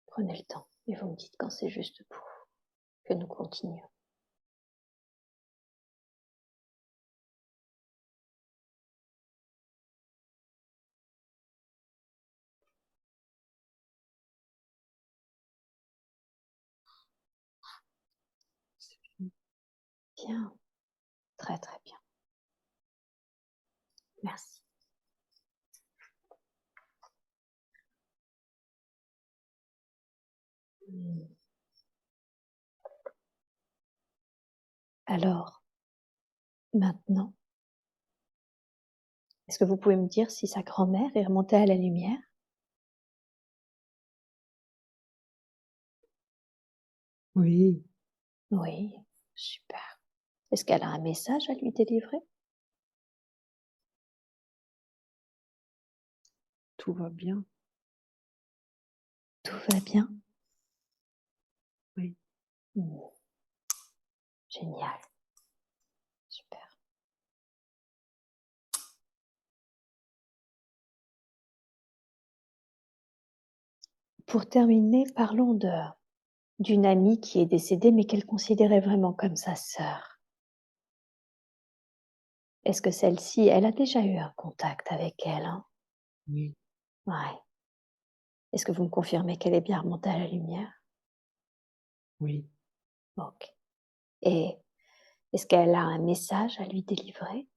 Speaker 1: Prenez le temps et vous me dites quand c'est juste pour que nous continuions. Bien, très, très bien. Merci. Mmh. Alors, maintenant, est-ce que vous pouvez me dire si sa grand-mère est remontée à la lumière?
Speaker 2: oui,
Speaker 1: Oui, super. Est-ce qu'elle a un message à lui délivrer?
Speaker 2: tout va bien.
Speaker 1: Tout va bien?
Speaker 2: Oui,
Speaker 1: Mmh. Génial, super. Pour terminer, parlons d'une amie qui est décédée, mais qu'elle considérait vraiment comme sa sœur. Est-ce que celle-ci, elle a déjà eu un contact avec elle, hein?
Speaker 2: oui,
Speaker 1: Ouais. Est-ce que vous me confirmez qu'elle est bien remontée à la lumière?
Speaker 2: oui,
Speaker 1: OK. Et est-ce qu'elle a un message à lui délivrer?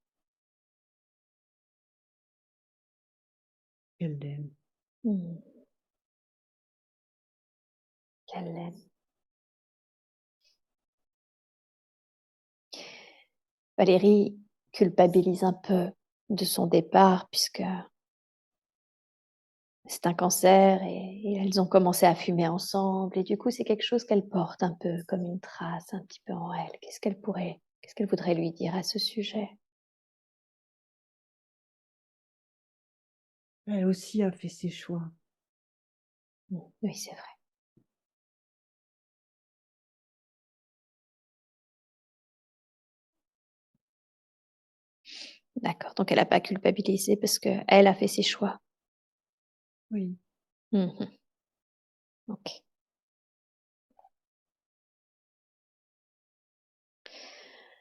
Speaker 2: elle l'aime.
Speaker 1: Mmh. Qu'elle l'aime. Valérie culpabilise un peu de son départ puisque c'est un cancer et elles ont commencé à fumer ensemble et du coup, c'est quelque chose qu'elle porte un peu comme une trace un petit peu en elle. Qu'est-ce qu'elle voudrait lui dire à ce sujet?
Speaker 2: Elle aussi a fait ses choix.
Speaker 1: Oui, c'est vrai. D'accord, donc elle a pas culpabilisé parce qu'elle a fait ses choix.
Speaker 2: Oui,
Speaker 1: Mmh. OK.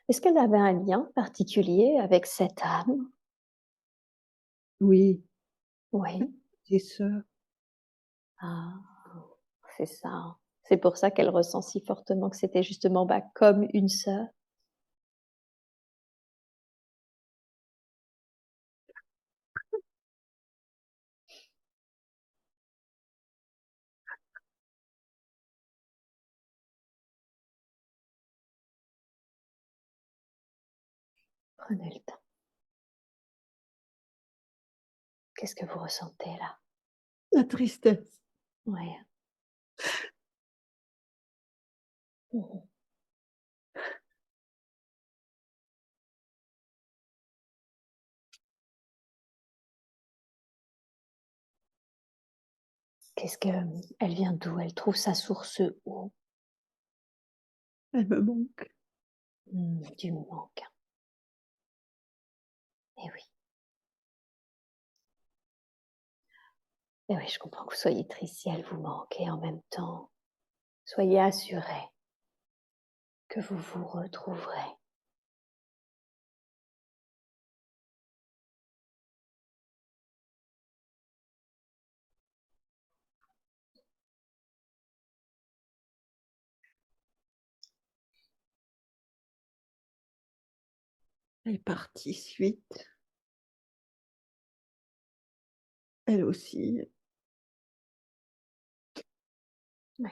Speaker 1: Est-ce qu'elle avait un lien particulier avec cette âme?
Speaker 2: oui,
Speaker 1: Oui.
Speaker 2: tes sœurs.
Speaker 1: Ah, c'est ça, hein. C'est pour ça qu'elle ressent si fortement que c'était justement, bah, comme une sœur? Prenez le temps. Qu'est-ce que vous ressentez là?
Speaker 2: La tristesse.
Speaker 1: Ouais. Mmh. Qu'est-ce que elle vient d'où? Elle trouve sa source où?
Speaker 2: Elle me manque.
Speaker 1: Du manque. Eh oui. Eh oui, je comprends que vous soyez triste si elle vous manque et en même temps, soyez assurés que vous vous retrouverez.
Speaker 2: Elle est partie si vite. Elle aussi.
Speaker 1: Oui.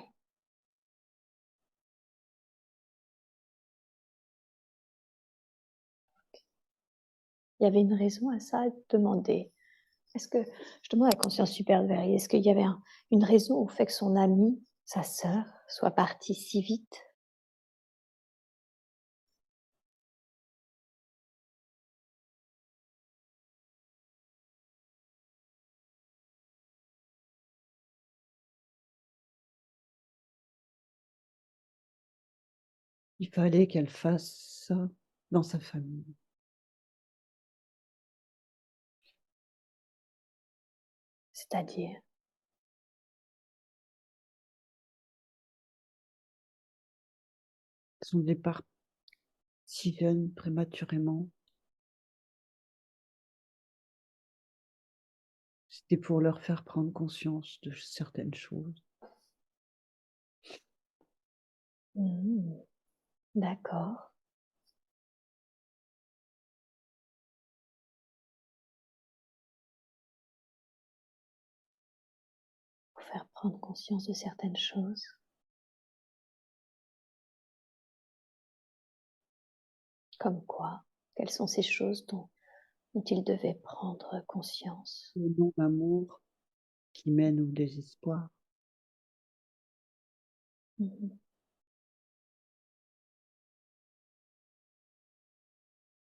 Speaker 1: Il y avait une raison à ça, demander. Est-ce que je demande à la conscience supérieure de vérifier, est-ce qu'il y avait une raison au fait que son amie, sa sœur, soit partie si vite?
Speaker 2: Il fallait qu'elle fasse ça dans sa famille.
Speaker 1: C'est-à-dire?
Speaker 2: Son départ si jeune, prématurément, c'était pour leur faire prendre conscience de certaines choses.
Speaker 1: Mmh. D'accord. Pour faire prendre conscience de certaines choses. Comme quoi? Quelles sont ces choses dont il devait prendre conscience?
Speaker 2: Le non-amour qui mène au désespoir.
Speaker 1: Mmh.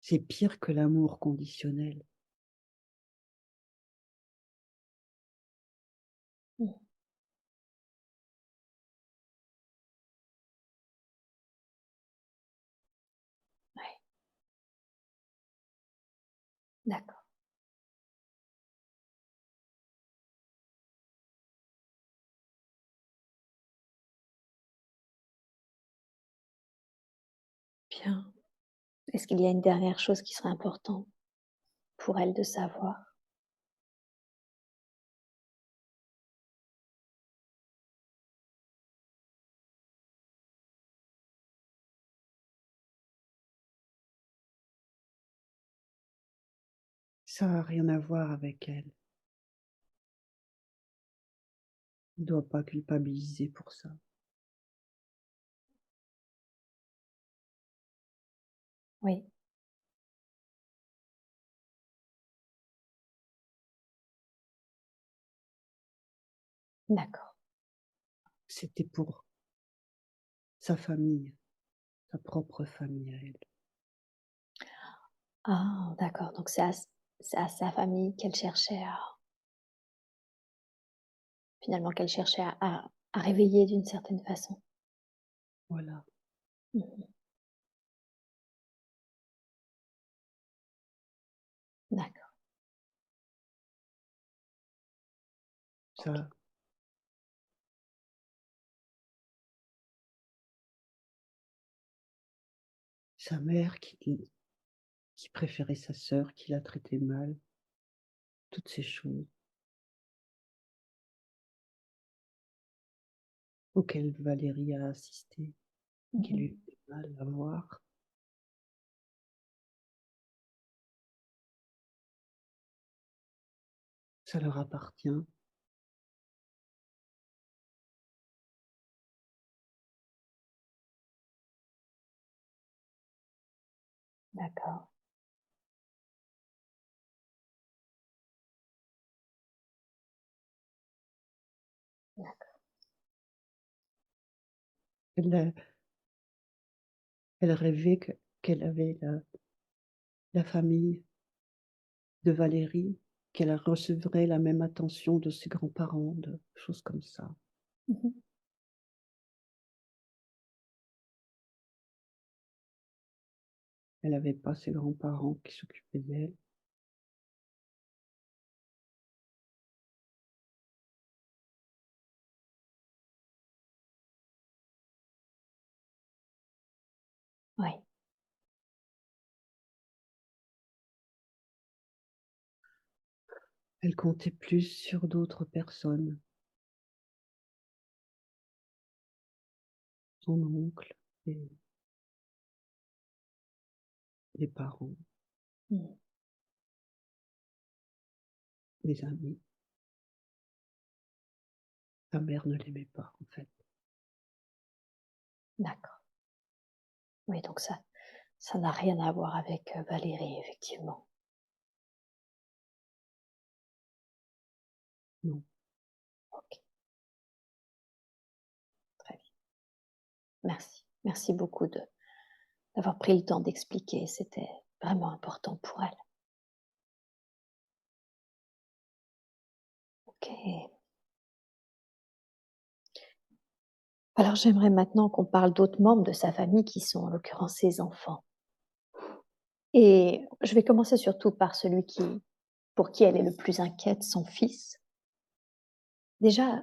Speaker 2: C'est pire que l'amour conditionnel.
Speaker 1: Mmh. Ouais. D'accord. Bien. Est-ce qu'il y a une dernière chose qui serait importante pour elle de savoir?
Speaker 2: Ça a rien à voir avec elle. On ne doit pas culpabiliser pour ça.
Speaker 1: Oui. D'accord.
Speaker 2: C'était pour sa famille, sa propre famille à elle.
Speaker 1: Ah, d'accord, donc c'est à sa famille qu'elle cherchait à finalement qu'elle cherchait à réveiller d'une certaine façon.
Speaker 2: Voilà.
Speaker 1: Mmh. D'accord. OK.
Speaker 2: Sa sa mère qui préférait sa sœur, qui la traitait mal, toutes ces choses auxquelles Valérie a assisté, qui
Speaker 1: Mmh.
Speaker 2: lui fait mal à voir. Ça leur appartient.
Speaker 1: D'accord. D'accord.
Speaker 2: Elle, elle rêvait qu'elle avait la famille de Valérie qu'elle recevrait la même attention de ses grands-parents, de choses comme ça.
Speaker 1: Mmh.
Speaker 2: Elle avait pas ses grands-parents qui s'occupaient d'elle.
Speaker 1: Oui,
Speaker 2: Elle comptait plus sur d'autres personnes, son oncle et les parents,
Speaker 1: mmh,
Speaker 2: les amis. Sa mère ne l'aimait pas, en fait.
Speaker 1: d'accord. Oui, donc ça n'a rien à voir avec, Valérie, effectivement.
Speaker 2: Non.
Speaker 1: OK, très bien. Merci. Merci beaucoup d'avoir pris le temps d'expliquer, c'était vraiment important pour elle. OK. Alors j'aimerais maintenant qu'on parle d'autres membres de sa famille qui sont en l'occurrence ses enfants. Et je vais commencer surtout par celui pour qui elle est le plus inquiète, son fils. Déjà,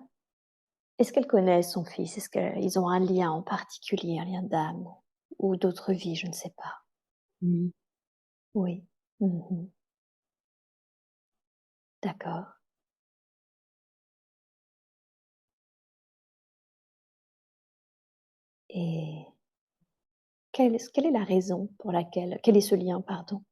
Speaker 1: est-ce qu'elle connaît son fils? Est-ce qu'ils ont un lien en particulier, un lien d'âme ou d'autres vies? Je ne sais pas.
Speaker 2: Oui,
Speaker 1: Oui. Mmh. D'accord. Et quelle est la raison pour laquelle quel est ce lien, pardon?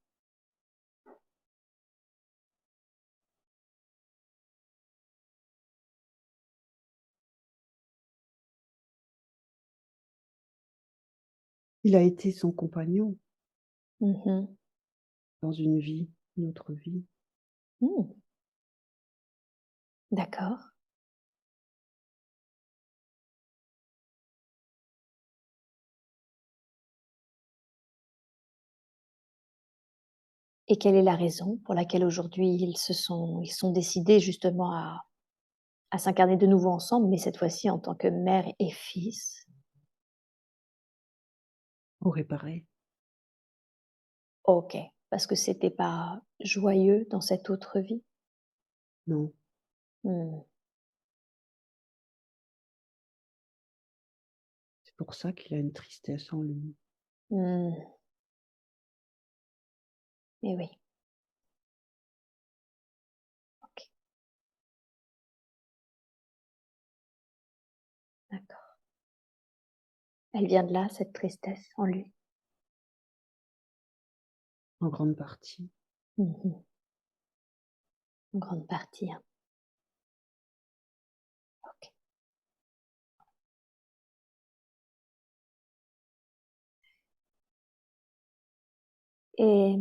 Speaker 2: il a été son compagnon
Speaker 1: Mmh.
Speaker 2: dans une autre vie.
Speaker 1: Mmh. D'accord. Et quelle est la raison pour laquelle aujourd'hui ils sont décidés justement à s'incarner de nouveau ensemble, mais cette fois-ci en tant que mère et fils?
Speaker 2: Pour réparer.
Speaker 1: OK, parce que c'était pas joyeux dans cette autre vie?
Speaker 2: Non,
Speaker 1: Mmh.
Speaker 2: c'est pour ça qu'il a une tristesse en lui.
Speaker 1: Mmh. Et oui, OK, d'accord. Elle vient de là, cette tristesse en lui?
Speaker 2: En grande partie.
Speaker 1: Mmh. En grande partie, hein. OK. Et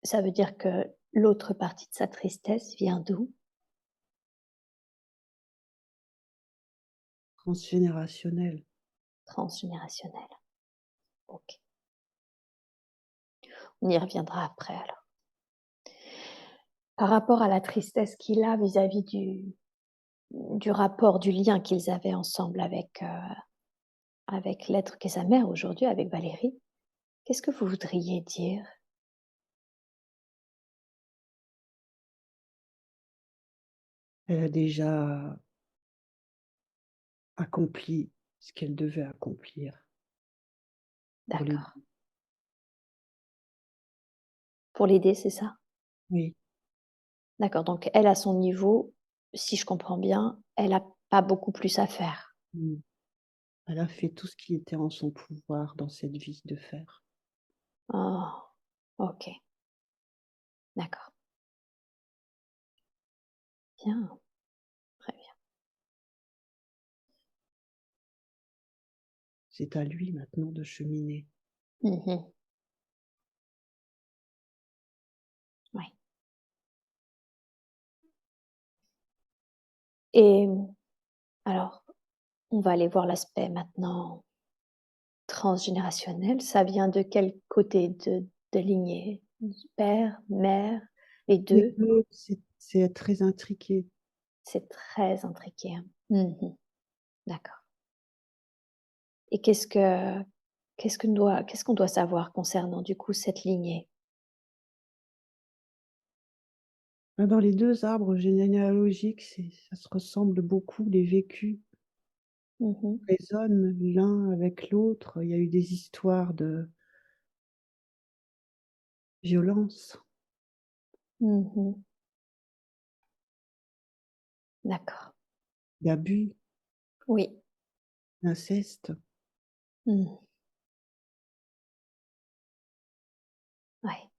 Speaker 1: ça veut dire que l'autre partie de sa tristesse vient d'où?
Speaker 2: Transgénérationnel.
Speaker 1: Transgénérationnelle. OK. On y reviendra après alors. Par rapport à la tristesse qu'il a vis-à-vis du rapport, du lien qu'ils avaient ensemble avec l'être qu'est sa mère aujourd'hui, avec Valérie, qu'est-ce que vous voudriez dire?
Speaker 2: Elle a déjà accompli ce qu'elle devait accomplir pour les.
Speaker 1: D'accord. Pour l'aider, c'est ça?
Speaker 2: Oui,
Speaker 1: D'accord, donc elle, à son niveau, si je comprends bien, elle a pas beaucoup plus à faire?
Speaker 2: mmh, elle a fait tout ce qui était en son pouvoir dans cette vie de faire.
Speaker 1: Oh, OK, d'accord. Bien, très bien.
Speaker 2: C'est à lui maintenant de cheminer.
Speaker 1: Mmh. Ouais. Et alors, on va aller voir l'aspect maintenant transgénérationnel. Ça vient de quel côté de lignée? Père, mère, les
Speaker 2: Les
Speaker 1: 2?
Speaker 2: 2, c'est très intriqué.
Speaker 1: C'est très intriqué, hein. Mmh. D'accord, et qu'est-ce qu'on doit savoir concernant, du coup, cette lignée?
Speaker 2: Bah, dans les 2 arbres généalogiques, ça se ressemble beaucoup, les vécus
Speaker 1: Mmh.
Speaker 2: résonnent l'un avec l'autre. Il y a eu des histoires de violence,
Speaker 1: Mmh. D'accord.
Speaker 2: d'abus,
Speaker 1: Oui.
Speaker 2: d'inceste.
Speaker 1: Mmh. Ouais,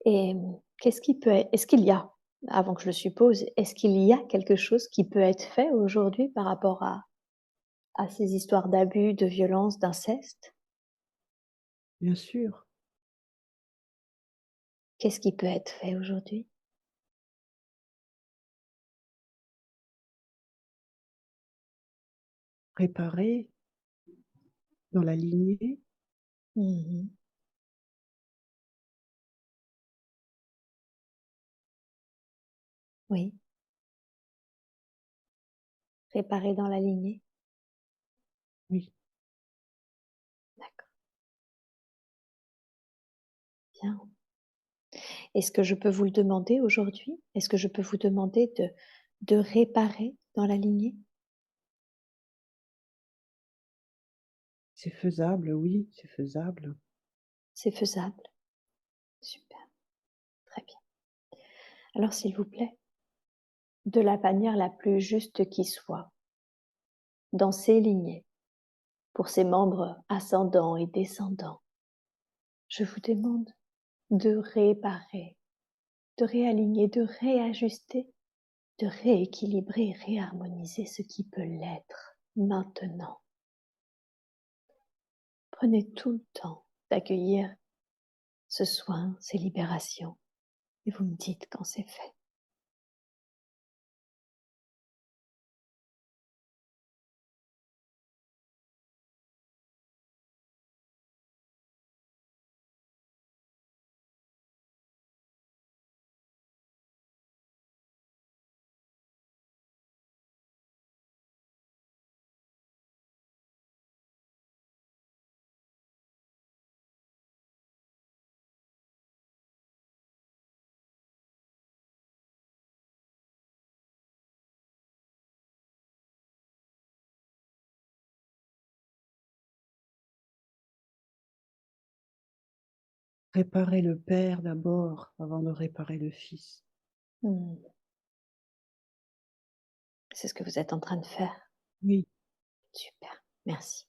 Speaker 1: et qu'est-ce qui peut être est-ce qu'il y a, avant que je le suppose, est-ce qu'il y a quelque chose qui peut être fait aujourd'hui par rapport à ces histoires d'abus, de violence, d'inceste?
Speaker 2: Bien sûr,
Speaker 1: Qu'est-ce qui peut être fait aujourd'hui?
Speaker 2: réparer dans la lignée,
Speaker 1: Mmh. Oui, réparer dans la lignée?
Speaker 2: oui,
Speaker 1: D'accord, bien. Est-ce que je peux vous le demander aujourd'hui? Est-ce que je peux vous demander de réparer dans la lignée?
Speaker 2: c'est faisable, oui, c'est faisable.
Speaker 1: C'est faisable? Super, très bien. Alors s'il vous plaît, de la manière la plus juste qui soit, dans ces lignées, pour ses membres ascendants et descendants, je vous demande de réparer, de réaligner, de réajuster, de rééquilibrer, réharmoniser ce qui peut l'être maintenant. Prenez tout le temps d'accueillir ce soin, ces libérations, et vous me dites quand c'est fait.
Speaker 2: Réparer le père d'abord, avant de réparer le fils.
Speaker 1: Hmm. C'est ce que vous êtes en train de faire.
Speaker 2: Oui,
Speaker 1: Super, merci.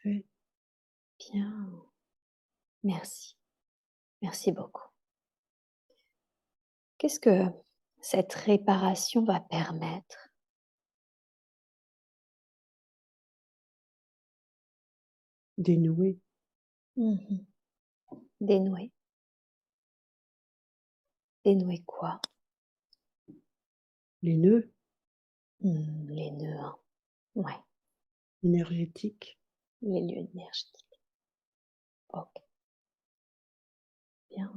Speaker 2: fait.
Speaker 1: Bien, merci. Merci beaucoup. Qu'est-ce que cette réparation va permettre?
Speaker 2: Dénouer
Speaker 1: Mhm. Dénouer. Dénouer quoi?
Speaker 2: les nœuds
Speaker 1: Les nœuds, hein. Ouais,
Speaker 2: énergétiques,
Speaker 1: les lieux énergétiques. Ok, bien.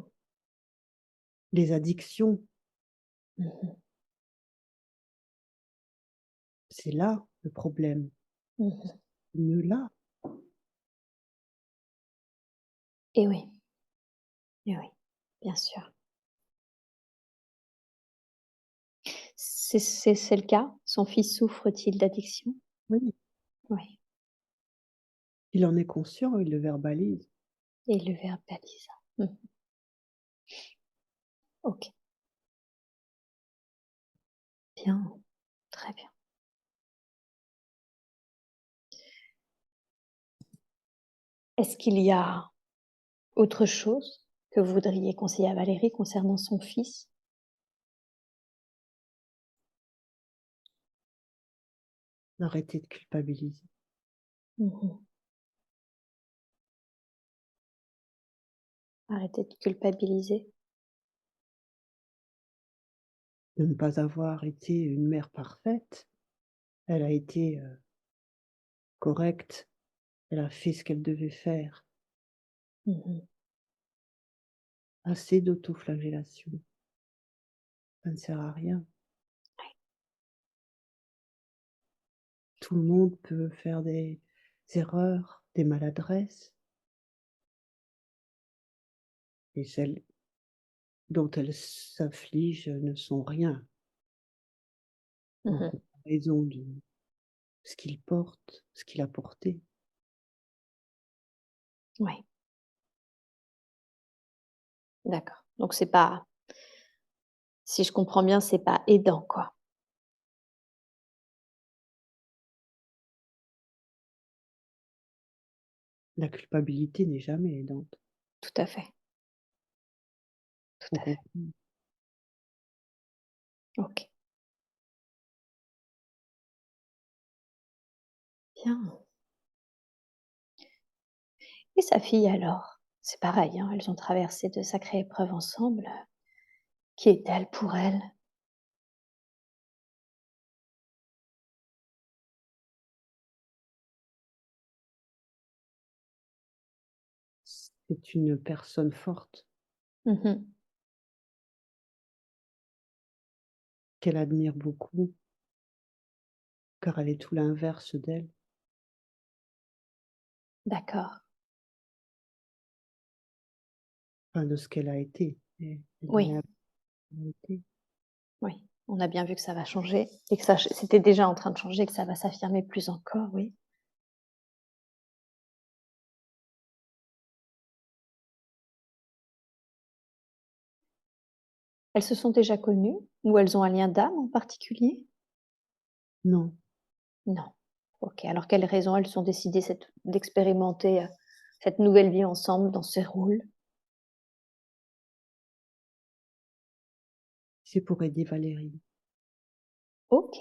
Speaker 2: les addictions.
Speaker 1: Mhm.
Speaker 2: C'est là le problème.
Speaker 1: Mhm.
Speaker 2: Ces nœuds-là,
Speaker 1: Et oui, et oui, bien sûr. C'est le cas? Son fils souffre-t-il d'addiction?
Speaker 2: oui,
Speaker 1: Oui,
Speaker 2: il en est conscient, il le verbalise.
Speaker 1: et il le verbalise. Ok, bien, Très bien. Est-ce qu'il y a autre chose que vous voudriez conseiller à Valérie concernant son fils?
Speaker 2: D'arrêter de culpabiliser,
Speaker 1: Mmh. Arrêter de culpabiliser.
Speaker 2: de ne pas avoir été une mère parfaite. Elle a été, correcte, elle a fait ce qu'elle devait faire.
Speaker 1: Mmh.
Speaker 2: Assez d'autoflagellation, ça ne sert à rien. Tout le monde peut faire des erreurs, des maladresses et celles dont elle s'afflige ne sont rien en
Speaker 1: Mmh.
Speaker 2: comparaison de ce qu'il porte, ce qu'il a porté.
Speaker 1: Ouais, d'accord. Donc c'est pas si je comprends bien, c'est pas aidant, quoi?
Speaker 2: La culpabilité n'est jamais aidante,
Speaker 1: Tout à fait, tout
Speaker 2: au
Speaker 1: à fait.
Speaker 2: contraire.
Speaker 1: OK, bien. Et sa fille alors? C'est pareil, hein, elles ont traversé de sacrées épreuves ensemble. Qui est-elle pour elle?
Speaker 2: C'est une personne forte
Speaker 1: Mmh.
Speaker 2: qu'elle admire beaucoup, car elle est tout l'inverse d'elle,
Speaker 1: D'accord.
Speaker 2: enfin de ce qu'elle a été et de
Speaker 1: Oui,
Speaker 2: l'inverse qu'elle a été.
Speaker 1: oui. On a bien vu que ça va changer et que ça c'était déjà en train de changer, que ça va s'affirmer plus encore, oui. Elles se sont déjà connues ou elles ont un lien d'âme en particulier?
Speaker 2: Non,
Speaker 1: Non. OK. Alors quelles raisons elles ont décidé d'expérimenter, cette nouvelle vie ensemble dans ces rôles?
Speaker 2: c'est pour aider Valérie
Speaker 1: OK.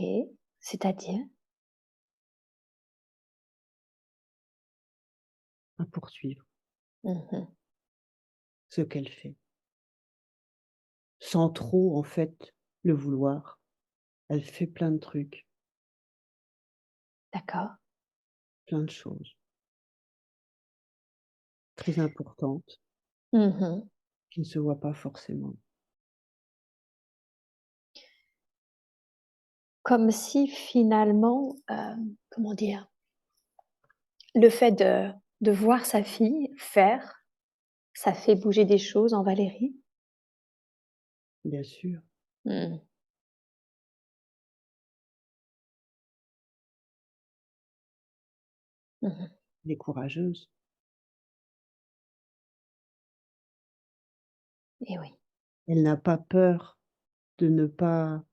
Speaker 1: C'est-à-dire?
Speaker 2: à poursuivre
Speaker 1: Mmh.
Speaker 2: ce qu'elle fait, sans trop en fait le vouloir. Elle fait plein de trucs,
Speaker 1: D'accord.
Speaker 2: plein de choses très importantes
Speaker 1: Mmh.
Speaker 2: qui ne se voient pas forcément.
Speaker 1: Comme si finalement, comment dire? Le fait de voir sa fille faire, ça fait bouger des choses en Valérie?
Speaker 2: Bien sûr,
Speaker 1: Mmh. Mmh.
Speaker 2: elle est courageuse,
Speaker 1: Et oui.
Speaker 2: elle n'a pas peur de ne pas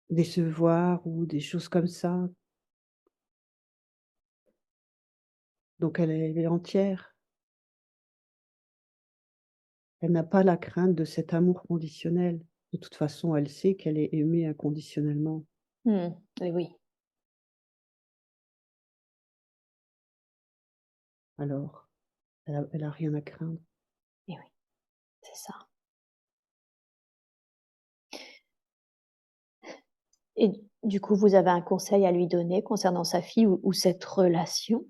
Speaker 2: décevoir ou des choses comme ça, donc elle est entière. Elle n'a pas la crainte de cet amour conditionnel. De toute façon, elle sait qu'elle est aimée inconditionnellement,
Speaker 1: Mmh. Et oui.
Speaker 2: alors elle a rien à craindre.
Speaker 1: Et oui, c'est ça. Et du coup, vous avez un conseil à lui donner concernant sa fille ou cette relation?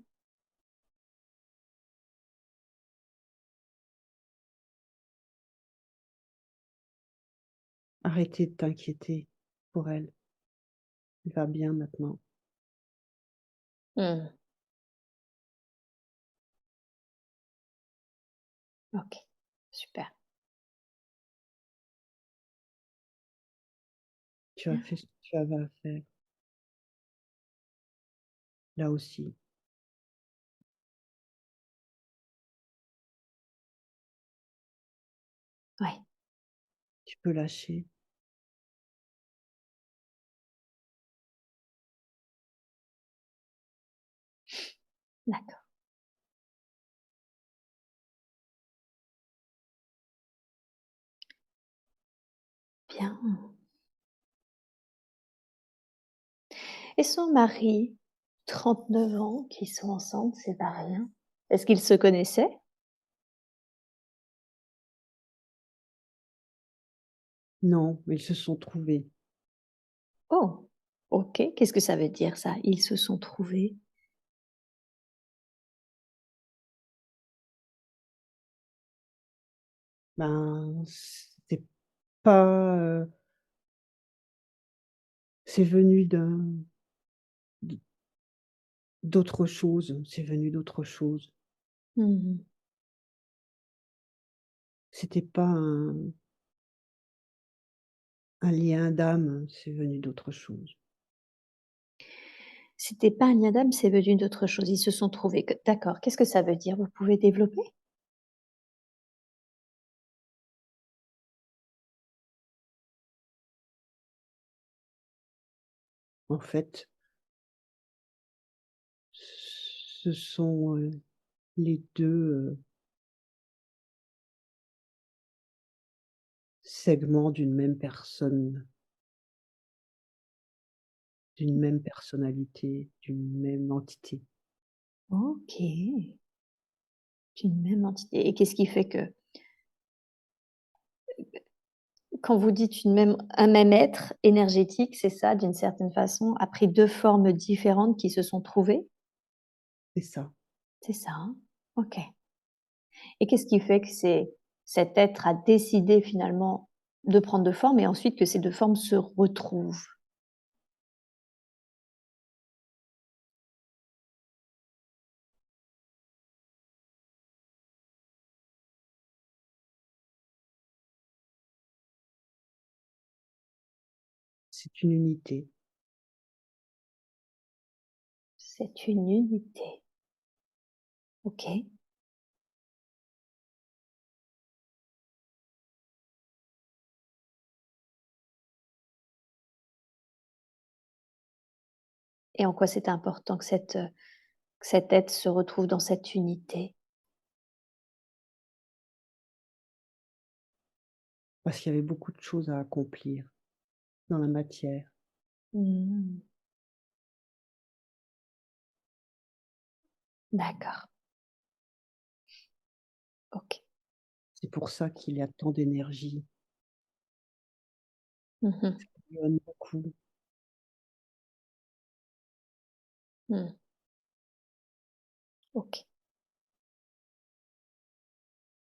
Speaker 2: Arrêtez de t'inquiéter pour elle, elle va bien maintenant.
Speaker 1: Mmh. OK, super.
Speaker 2: Tu as
Speaker 1: Bien.
Speaker 2: fait ce que tu avais à faire, là aussi. peut lâcher.
Speaker 1: D'accord, bien. Et son mari, 39 ans, qui sont ensemble, c'est pas rien. Est-ce qu'ils se connaissaient?
Speaker 2: Non, mais ils se sont trouvés.
Speaker 1: Oh! OK. Qu'est-ce que ça veut dire ça? Ils se sont trouvés?
Speaker 2: Ben, c'est pas, c'est venu d d'autre chose, c'est venu d'autre chose.
Speaker 1: Mmh.
Speaker 2: C'était pas un lien d'âme, c'est venu d'autre chose.
Speaker 1: C'était pas un lien d'âme, c'est venu d'autre chose. Ils se sont trouvés. Que d'accord. Qu'est-ce que ça veut dire? Vous pouvez développer?
Speaker 2: En fait, ce sont, les 2 segments d'une même personne, d'une même personnalité, d'une même entité.
Speaker 1: OK. D'une même entité et qu'est-ce qui fait que quand vous dites une même un même être énergétique, c'est ça, d'une certaine façon, a pris 2 formes différentes qui se sont trouvées?
Speaker 2: C'est ça.
Speaker 1: C'est ça, hein? OK. Et qu'est-ce qui fait que cet être a décidé finalement de prendre 2 formes et ensuite que ces 2 formes se retrouvent?
Speaker 2: C'est une unité.
Speaker 1: C'est une unité. OK. Et en quoi c'est important que cet être se retrouve dans cette unité?
Speaker 2: Parce qu'il y avait beaucoup de choses à accomplir dans la matière.
Speaker 1: Mmh. D'accord. OK.
Speaker 2: C'est pour ça qu'il y a tant d'énergie,
Speaker 1: Mmh mh.
Speaker 2: il donne beaucoup.
Speaker 1: Mmh. OK.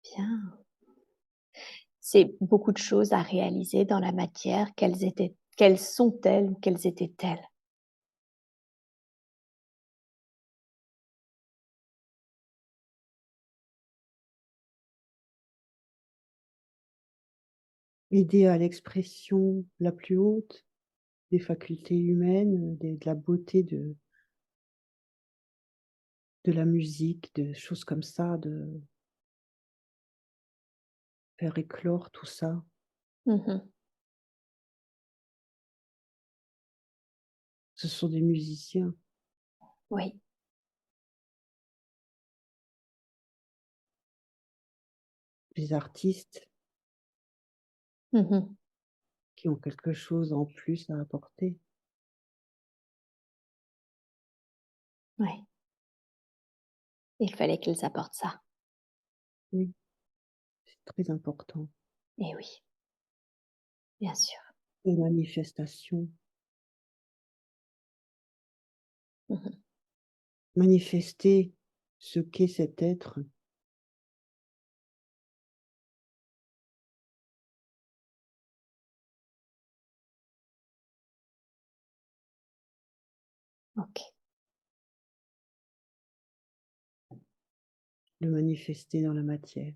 Speaker 1: Bien. C'est beaucoup de choses à réaliser dans la matière. Quelles sont-elles ou quelles étaient-elles?
Speaker 2: Aider à l'expression la plus haute des facultés humaines, des de la beauté de la musique, de choses comme ça, de faire éclore tout ça.
Speaker 1: Mmh mh.
Speaker 2: Ce sont des musiciens,
Speaker 1: Oui.
Speaker 2: des artistes
Speaker 1: Mmh mh.
Speaker 2: qui ont quelque chose en plus à apporter.
Speaker 1: Ouais. Il fallait qu'ils apportent ça.
Speaker 2: Oui, c'est très important.
Speaker 1: Eh oui, bien sûr.
Speaker 2: Les manifestations,
Speaker 1: Mmh mh.
Speaker 2: manifester ce qu'est cet être,
Speaker 1: OK.
Speaker 2: le manifester dans la matière.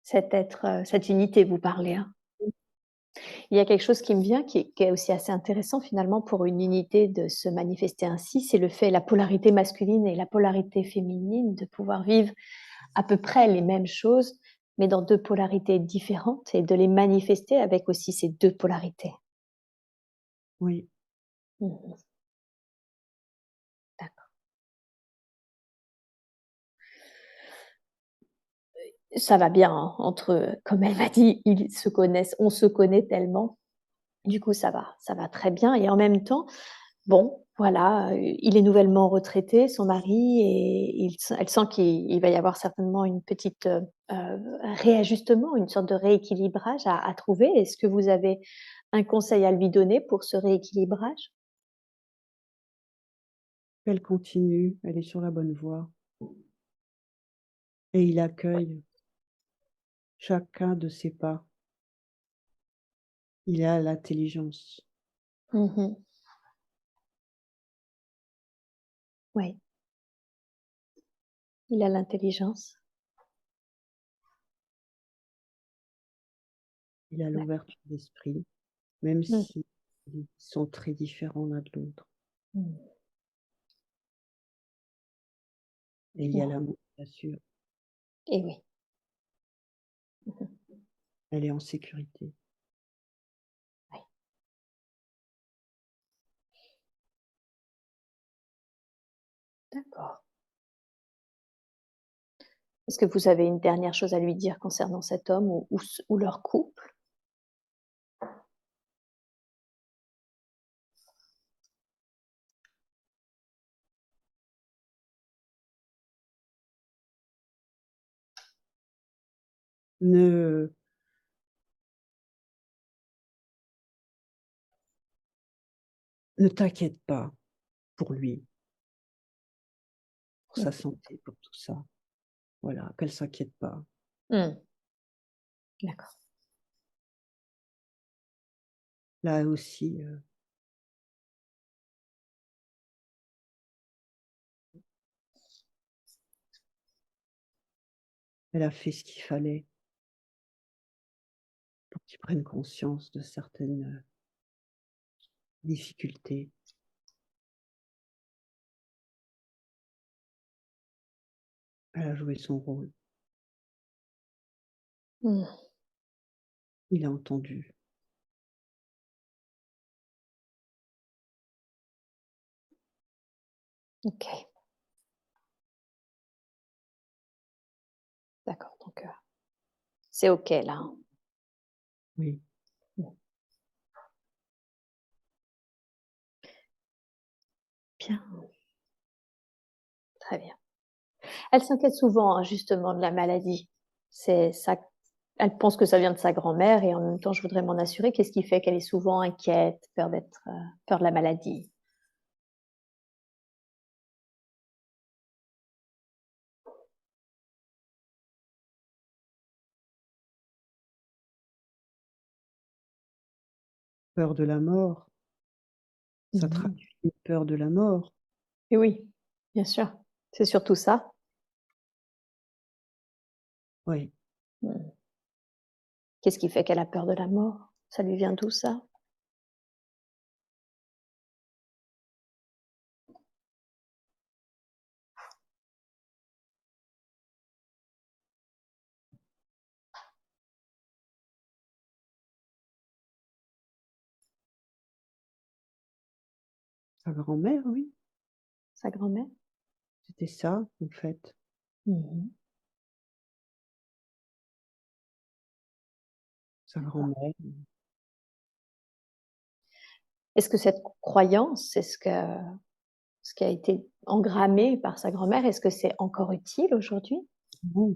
Speaker 1: Cet être, cette unité, vous parlez, hein? Il y a quelque chose qui me vient qui est aussi assez intéressant finalement pour une unité de se manifester ainsi, c'est le fait la polarité masculine et la polarité féminine de pouvoir vivre à peu près les mêmes choses, mais dans 2 polarités différentes et de les manifester avec aussi ces 2 polarités.
Speaker 2: Oui,
Speaker 1: Mmh. D'accord. Ça va bien, hein, entre eux. Comme elle m'a dit, ils se connaissent, on se connaît tellement. Du coup, ça va très bien et en même temps, bon, voilà, il est nouvellement retraité, son mari et elle sent qu'il va y avoir certainement une petite, réajustement, une sorte de rééquilibrage à trouver. Est-ce que vous avez un conseil à lui donner pour ce rééquilibrage?
Speaker 2: elle continue, elle est sur la bonne voie et il accueille chacun de ses pas. Il a l'intelligence.
Speaker 1: Mmh. Oui, il a l'intelligence.
Speaker 2: Il a
Speaker 1: D'acc
Speaker 2: l'ouverture d'esprit, même
Speaker 1: mmh.
Speaker 2: si ils sont très différents l'un de l'autre.
Speaker 1: Mmh.
Speaker 2: Et il y a
Speaker 1: Bon,
Speaker 2: l'amour, bien sûr.
Speaker 1: et oui. Mmh.
Speaker 2: Elle est en sécurité.
Speaker 1: Oui, d'accord. Est-ce que vous avez une dernière chose à lui dire concernant cet homme ou leur couple?
Speaker 2: Ne ne t'inquiète pas pour lui, pour sa
Speaker 1: Mmh.
Speaker 2: santé, pour tout ça. Voilà, qu'elle s'inquiète pas.
Speaker 1: Mmh. D'accord.
Speaker 2: Là aussi, elle a fait ce qu'il fallait pour qu'il prenne conscience de certaines, difficultés. Elle a joué son rôle.
Speaker 1: Mmh.
Speaker 2: Il a entendu.
Speaker 1: OK, d'accord, donc c'est OK là, hein?
Speaker 2: Oui,
Speaker 1: Mmh. Bien, très bien. Elle s'inquiète souvent, hein, justement de la maladie. C'est ça, elle pense que ça vient de sa grand-mère et en même temps je voudrais m'en assurer. Qu'est-ce qui fait qu'elle est souvent inquiète, peur de la maladie?
Speaker 2: peur de la mort, ça
Speaker 1: Mmh mh.
Speaker 2: traduit une peur de la mort.
Speaker 1: Et oui, bien sûr, c'est surtout ça.
Speaker 2: Oui,
Speaker 1: Mmh. Qu'est-ce qui fait qu'elle a peur de la mort? Ça lui vient d'où ça?
Speaker 2: sa grand-mère, oui,
Speaker 1: Sa grand-mère?
Speaker 2: c'était ça, en fait.
Speaker 1: Mmh mh.
Speaker 2: Sa
Speaker 1: D'accord.
Speaker 2: grand-mère,
Speaker 1: Est-ce que cette croyance, c'est ce qui a été engrammé par sa grand-mère, est-ce que c'est encore utile aujourd'hui?
Speaker 2: non,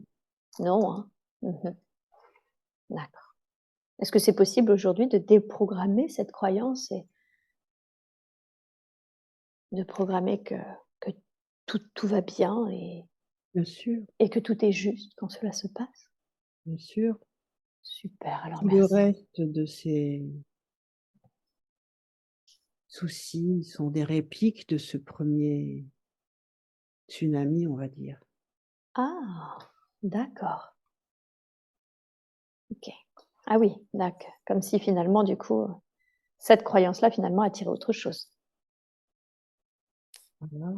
Speaker 1: Non, hein? Mmh mh. D'accord. Est-ce que c'est possible aujourd'hui de déprogrammer cette croyance et de programmer que tout va bien
Speaker 2: bien sûr,
Speaker 1: et que tout est juste quand cela se passe?
Speaker 2: bien sûr.
Speaker 1: Super, alors
Speaker 2: Tout le
Speaker 1: merci.
Speaker 2: reste de ces soucis sont des répliques de ce premier tsunami, on va dire.
Speaker 1: Ah! D'accord, OK. Ah oui, comme si finalement du coup, cette croyance-là finalement attirait autre chose.
Speaker 2: Voilà.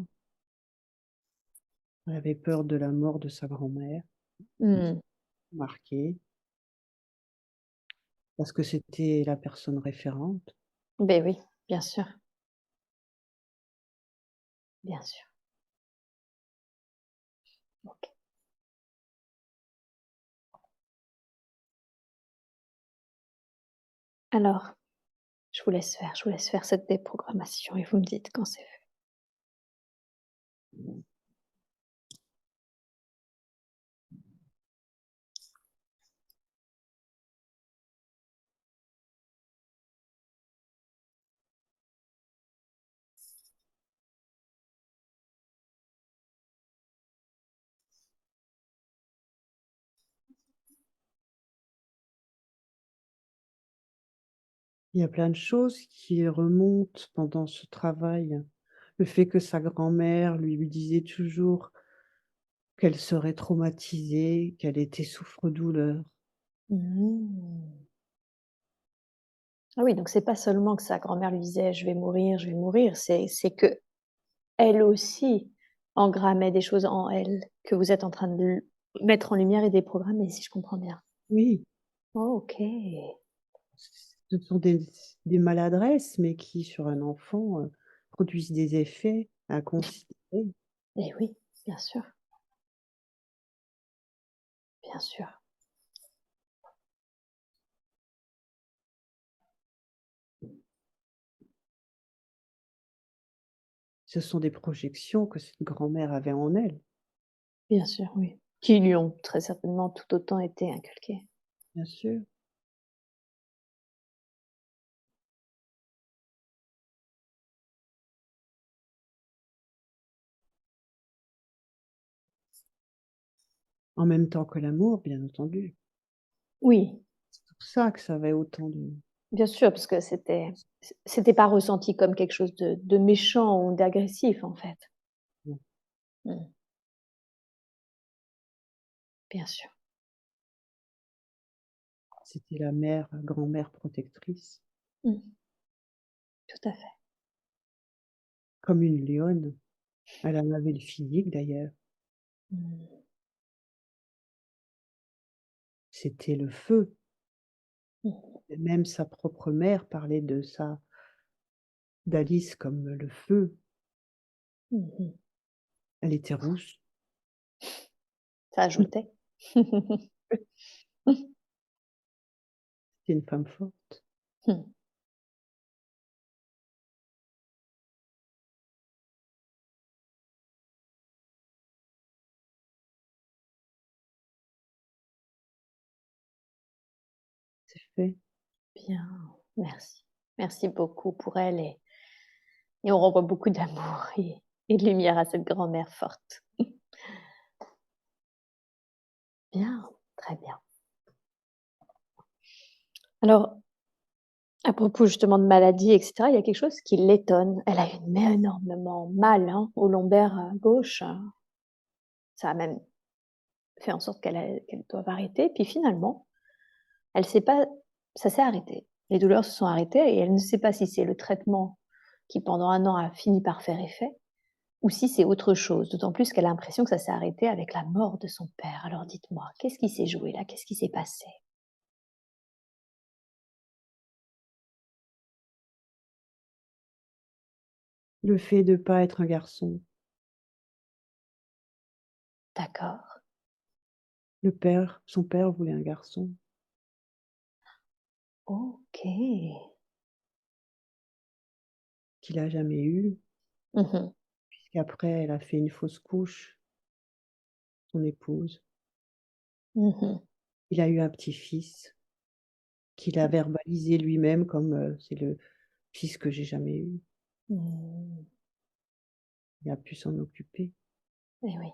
Speaker 2: Elle avait peur de la mort de sa grand-mère.
Speaker 1: Mmh.
Speaker 2: marqué parce que c'était la personne référente.
Speaker 1: Beh, oui, bien sûr, OK. Alors, je vous laisse faire cette déprogrammation et vous me dites quand c'est fait.
Speaker 2: Il y a plein de choses qui remontent pendant ce travail. Le fait que sa grand-mère lui disait toujours qu'elle serait traumatisée, qu'elle était souffre-douleur.
Speaker 1: Mmh. Ah oui, donc c'est pas seulement que sa grand-mère lui disait: je vais mourir», c'est qu'elle aussi engrammait des choses en elle, que vous êtes en train de l mettre en lumière et déprogrammer, si je comprends bien?
Speaker 2: Oui,
Speaker 1: OK.
Speaker 2: ce sont des maladresses, mais qui, sur un enfant, produisent des effets inconsidérés.
Speaker 1: Eh oui, bien sûr, bien sûr.
Speaker 2: Ce sont des projections que cette grand-mère avait en elle,
Speaker 1: Bien sûr, oui. Qui lui ont très certainement tout autant été inculquées.
Speaker 2: bien sûr. En même temps que l'amour, bien entendu.
Speaker 1: Oui,
Speaker 2: C'est pour ça que ça avait autant de
Speaker 1: bien sûr, parce que c'était pas ressenti comme quelque chose de méchant ou d'agressif, en fait.
Speaker 2: bon,
Speaker 1: Mmh, bien sûr.
Speaker 2: c'était la mère, grand-mère protectrice,
Speaker 1: Mmh, tout à fait.
Speaker 2: comme une lionne. Elle en avait le physique d'ailleurs.
Speaker 1: Mmh,
Speaker 2: C'était le feu.
Speaker 1: mmh,
Speaker 2: Et même sa propre mère parlait d'Alice comme le feu.
Speaker 1: mmh mh.
Speaker 2: Elle était rousse.
Speaker 1: Ça ajoutait.
Speaker 2: C'était une femme forte.
Speaker 1: Mmh,
Speaker 2: C'est fait.
Speaker 1: bien, merci. Merci beaucoup pour elle et on renvoie beaucoup d'amour et de lumière à cette grand-mère forte. Bien, très bien. Alors, à propos justement de maladie et cetera, il y a quelque chose qui l'étonne. Elle a énormément mal, hein, au lombaire, gauche, ça a même fait en sorte qu'elle doive arrêter. Puis finalement, elle sait pas ça s'est arrêté. Les douleurs se sont arrêtées et elle ne sait pas si c'est le traitement qui, pendant un an, a fini par faire effet ou si c'est autre chose. D'autant plus qu'elle a l'impression que ça s'est arrêté avec la mort de son père. Alors dites-moi, qu'est-ce qui s'est joué là? Qu'est-ce qui s'est passé?
Speaker 2: Le fait de pas être un garçon.
Speaker 1: D'accord.
Speaker 2: Son père voulait un garçon,
Speaker 1: OK.
Speaker 2: qu'il a jamais eu,
Speaker 1: Mmh mh.
Speaker 2: puisqu'après elle a fait une fausse couche, son épouse.
Speaker 1: Mmh.
Speaker 2: Il a eu un petit-fils qu'il a verbalisé lui-même comme, «C'est le fils que j'ai jamais eu».
Speaker 1: Mmh.
Speaker 2: Il a pu s'en occuper.
Speaker 1: Eh oui.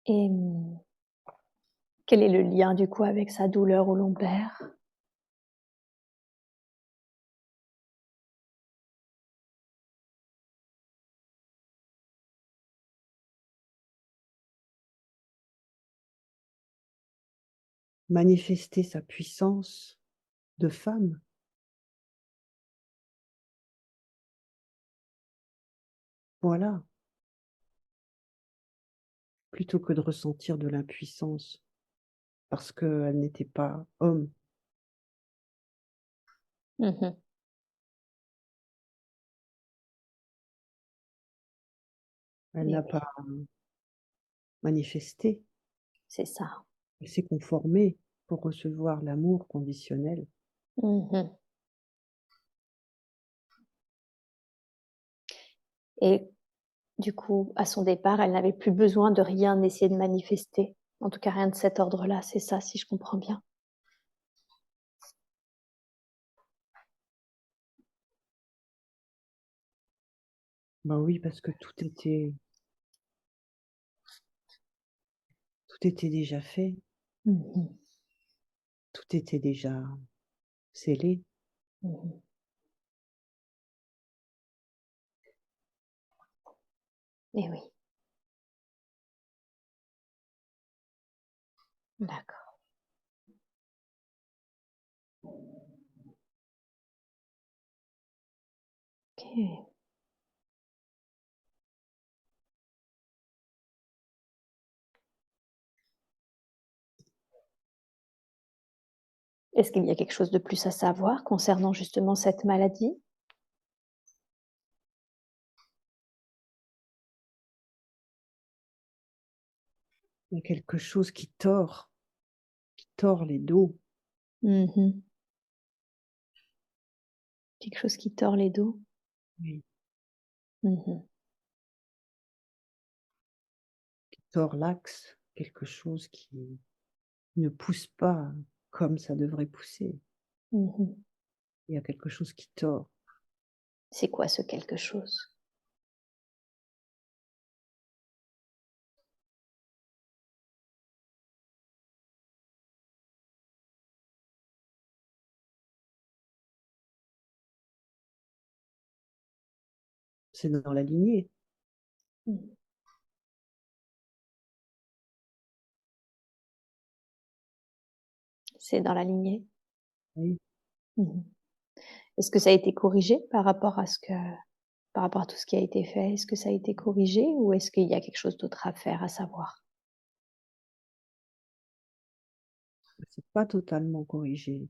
Speaker 1: Et quel est le lien du coup avec sa douleur au lombaire?
Speaker 2: Manifester sa puissance de femme, voilà. plutôt que de ressentir de l'impuissance parce qu'elle n'était pas homme.
Speaker 1: Mmh.
Speaker 2: Elle
Speaker 1: Et
Speaker 2: n'a
Speaker 1: oui,
Speaker 2: pas manifesté,
Speaker 1: c'est ça.
Speaker 2: elle s'est conformée pour recevoir l'amour conditionnel.
Speaker 1: Mmh. Et du coup, à son départ, elle n'avait plus besoin de rien essayer de manifester. En tout cas, rien de cet ordre-là, c'est ça, si je comprends bien?
Speaker 2: Ben oui, parce que tout était déjà fait,
Speaker 1: Mmh.
Speaker 2: tout était déjà scellé.
Speaker 1: Mmh. Et oui, d'accord. OK. Est-ce qu'il y a quelque chose de plus à savoir concernant justement cette maladie?
Speaker 2: Il y a quelque chose qui tord les dos.
Speaker 1: Mmh. Quelque chose qui tord les dos?
Speaker 2: Oui,
Speaker 1: Mmh.
Speaker 2: qui tord l'axe, quelque chose qui ne pousse pas comme ça devrait pousser.
Speaker 1: Mmh.
Speaker 2: Il y a quelque chose qui tord.
Speaker 1: C'est quoi ce quelque chose?
Speaker 2: C'est dans la lignée,
Speaker 1: Mmh. C'est dans la lignée?
Speaker 2: oui.
Speaker 1: Mmh. Est-ce que ça a été corrigé par rapport à tout ce qui a été fait? Est-ce que ça a été corrigé ou est-ce qu'il y a quelque chose d'autre à faire, à savoir?
Speaker 2: C'est pas totalement corrigé.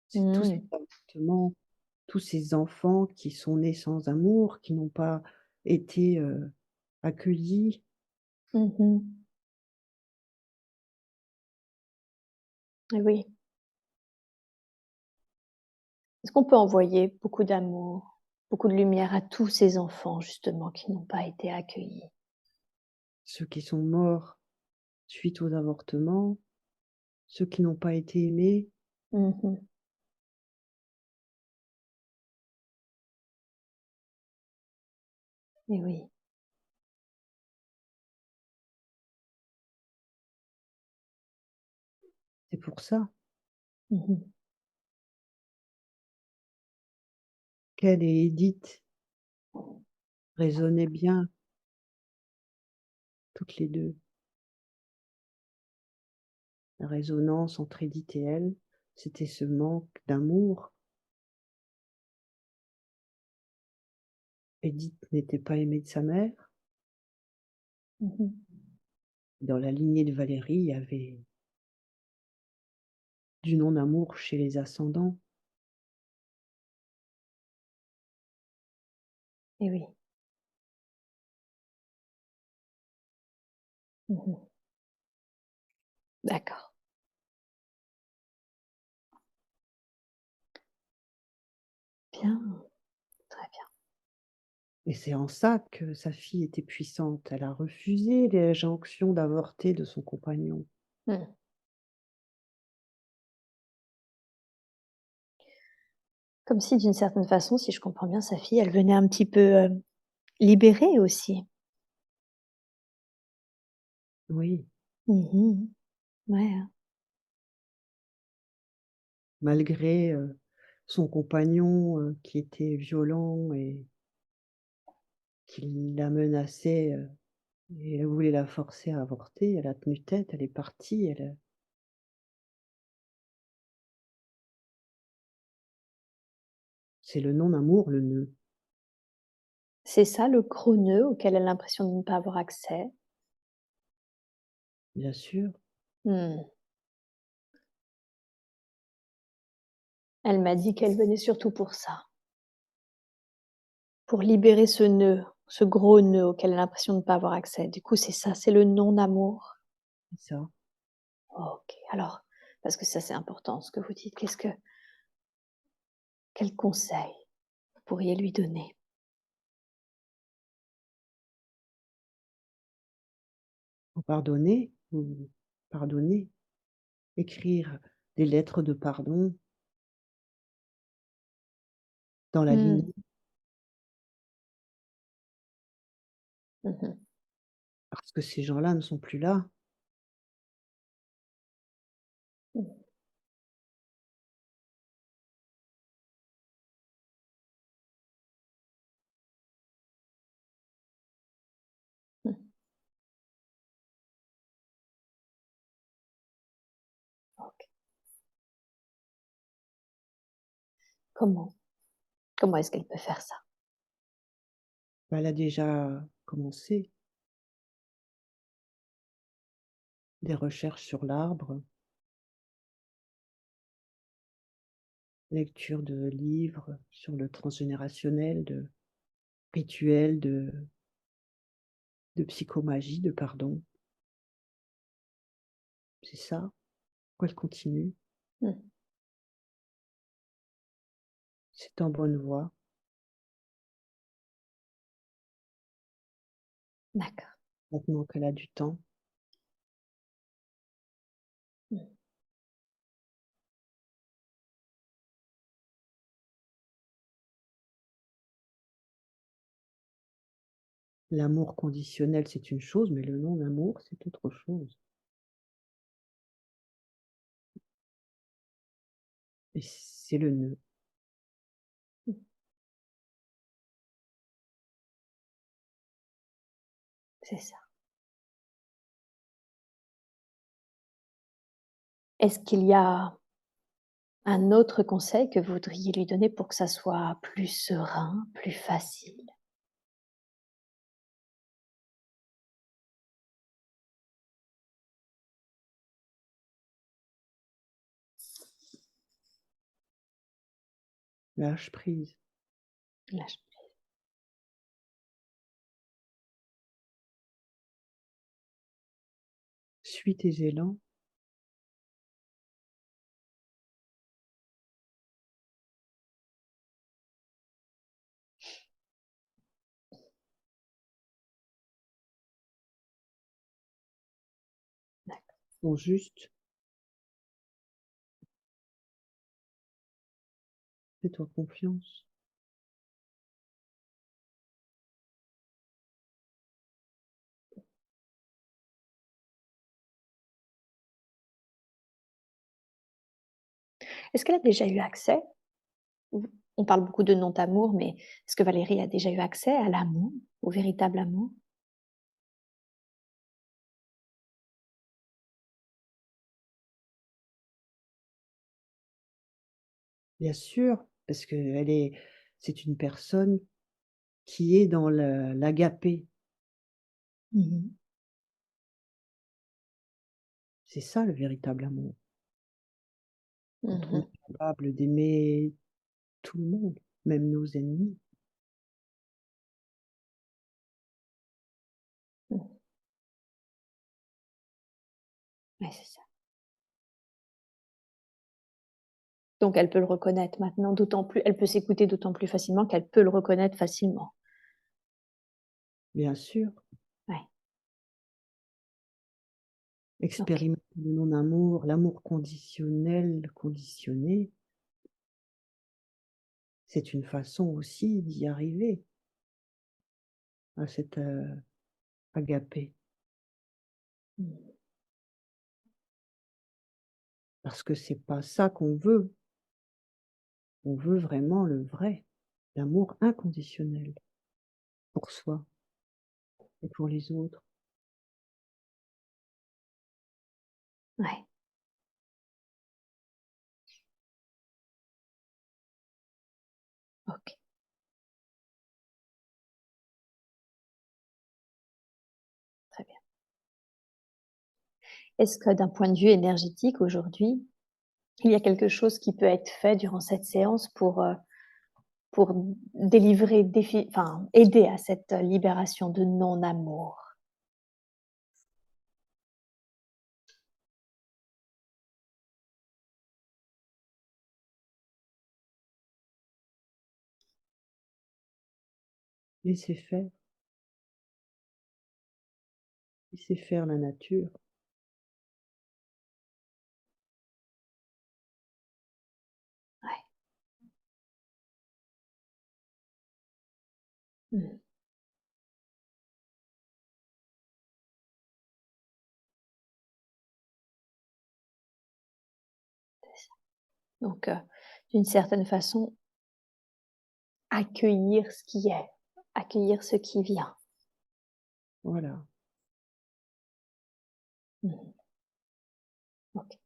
Speaker 2: C'est tous ces
Speaker 1: Mmh.
Speaker 2: avortements, tous ces enfants qui sont nés sans amour, qui n'ont pas été, accueillis.
Speaker 1: Mmh. Et oui. Est-ce qu'on peut envoyer beaucoup d'amour, beaucoup de lumière à tous ces enfants justement qui n'ont pas été accueillis?
Speaker 2: Ceux qui sont morts suite aux avortements, ceux qui n'ont pas été aimés,
Speaker 1: Mmh. Et oui.
Speaker 2: c'est pour ça
Speaker 1: Mmh.
Speaker 2: qu'elle et Édith résonnaient bien toutes les 2. La résonance entre Édith et elle, c'était ce manque d'amour. Édith n'était pas aimée de sa mère.
Speaker 1: Mmh.
Speaker 2: Dans la lignée de Valérie, il y avait du non-amour chez les ascendants.
Speaker 1: Et oui. Mmh. D'accord. Bien, très bien.
Speaker 2: Et c'est en ça que sa fille était puissante. Elle a refusé l'injonction d'avorter de son compagnon.
Speaker 1: Mmh. Comme si d'une certaine façon, si je comprends bien, sa fille, elle venait un petit peu, libérer aussi.
Speaker 2: Oui,
Speaker 1: Mmh. Ouais, hein.
Speaker 2: malgré, son compagnon, qui était violent et qui la menaçait, et elle voulait la forcer à avorter, elle a tenu tête, elle est partie, c'est le non-amour, le nœud.
Speaker 1: C'est ça le gros nœud auquel elle a l'impression de ne pas avoir accès.
Speaker 2: bien sûr.
Speaker 1: Mmh. Elle m'a dit qu'elle venait surtout pour ça, pour libérer ce nœud, ce gros nœud auquel elle a l'impression de ne pas avoir accès. Du coup, c'est ça, c'est le non-amour?
Speaker 2: C'est ça.
Speaker 1: OK. Alors, parce que ça, c'est important ce que vous dites. Quel conseil vous pourriez lui donner?
Speaker 2: Faut pardonner ou pardonner, écrire des lettres de pardon dans la
Speaker 1: Mmh.
Speaker 2: lignée,
Speaker 1: Mmh mh.
Speaker 2: parce que ces gens-là ne sont plus là.
Speaker 1: Mmh. Mmh. OK. Comment? Comment est-ce qu'elle peut faire ça?
Speaker 2: Bah, elle a déjà commencé des recherches sur l'arbre, lecture de livres sur le transgénérationnel, de rituels, de psychomagie, de pardon. C'est ça. Pourquoi elle continue?
Speaker 1: Mmh.
Speaker 2: C'est en bonne voie.
Speaker 1: D'accord.
Speaker 2: Maintenant qu'elle a du temps.
Speaker 1: Mmh.
Speaker 2: L'amour conditionnel, c'est une chose, mais le non-amour, c'est autre chose. Et c'est le nœud.
Speaker 1: Mmh. C'est ça. Est-ce qu'il y a un autre conseil que vous voudriez lui donner pour que ça soit plus serein, plus facile?
Speaker 2: Lâche prise.
Speaker 1: Lâche.
Speaker 2: Suis tes élans.
Speaker 1: D'accord.
Speaker 2: Sont justes. Fais-toi confiance.
Speaker 1: Est-ce qu'elle a déjà eu accès? Ou on parle beaucoup de non-amour, mais est-ce que Valérie a déjà eu accès à l'amour, au véritable amour?
Speaker 2: Bien sûr, parce qu'elle est c'est une personne qui est dans l'agapé.
Speaker 1: Mmh mh.
Speaker 2: C'est ça le véritable amour. Quand
Speaker 1: Mmh
Speaker 2: on
Speaker 1: mh.
Speaker 2: est capable d'aimer tout le monde, même nos ennemis.
Speaker 1: Mmh. Ouais, c'est ça. Donc elle peut le reconnaître maintenant, d'autant plus elle peut s'écouter d'autant plus facilement qu'elle peut le reconnaître facilement.
Speaker 2: Bien sûr,
Speaker 1: Ouais, OK.
Speaker 2: expérimenter le non-amour, l'amour conditionnel, conditionné, c'est une façon aussi d'y arriver à cet, agapé.
Speaker 1: Mmh.
Speaker 2: Parce que c'est pas ça qu'on veut. On veut vraiment le vrai, l'amour inconditionnel pour soi et pour les autres.
Speaker 1: Ouais, OK, très bien. Est-ce que d'un point de vue énergétique aujourd'hui, il y a quelque chose qui peut être fait durant cette séance pour délivrer enfin, aider à cette libération de non-amour?
Speaker 2: Laissez faire, laissez faire la nature.
Speaker 1: Ouais. Mmh. C'est ça. Donc, d'une certaine façon, accueillir ce qui est, accueillir ce qui vient.
Speaker 2: Voilà.
Speaker 1: Mmh. OK.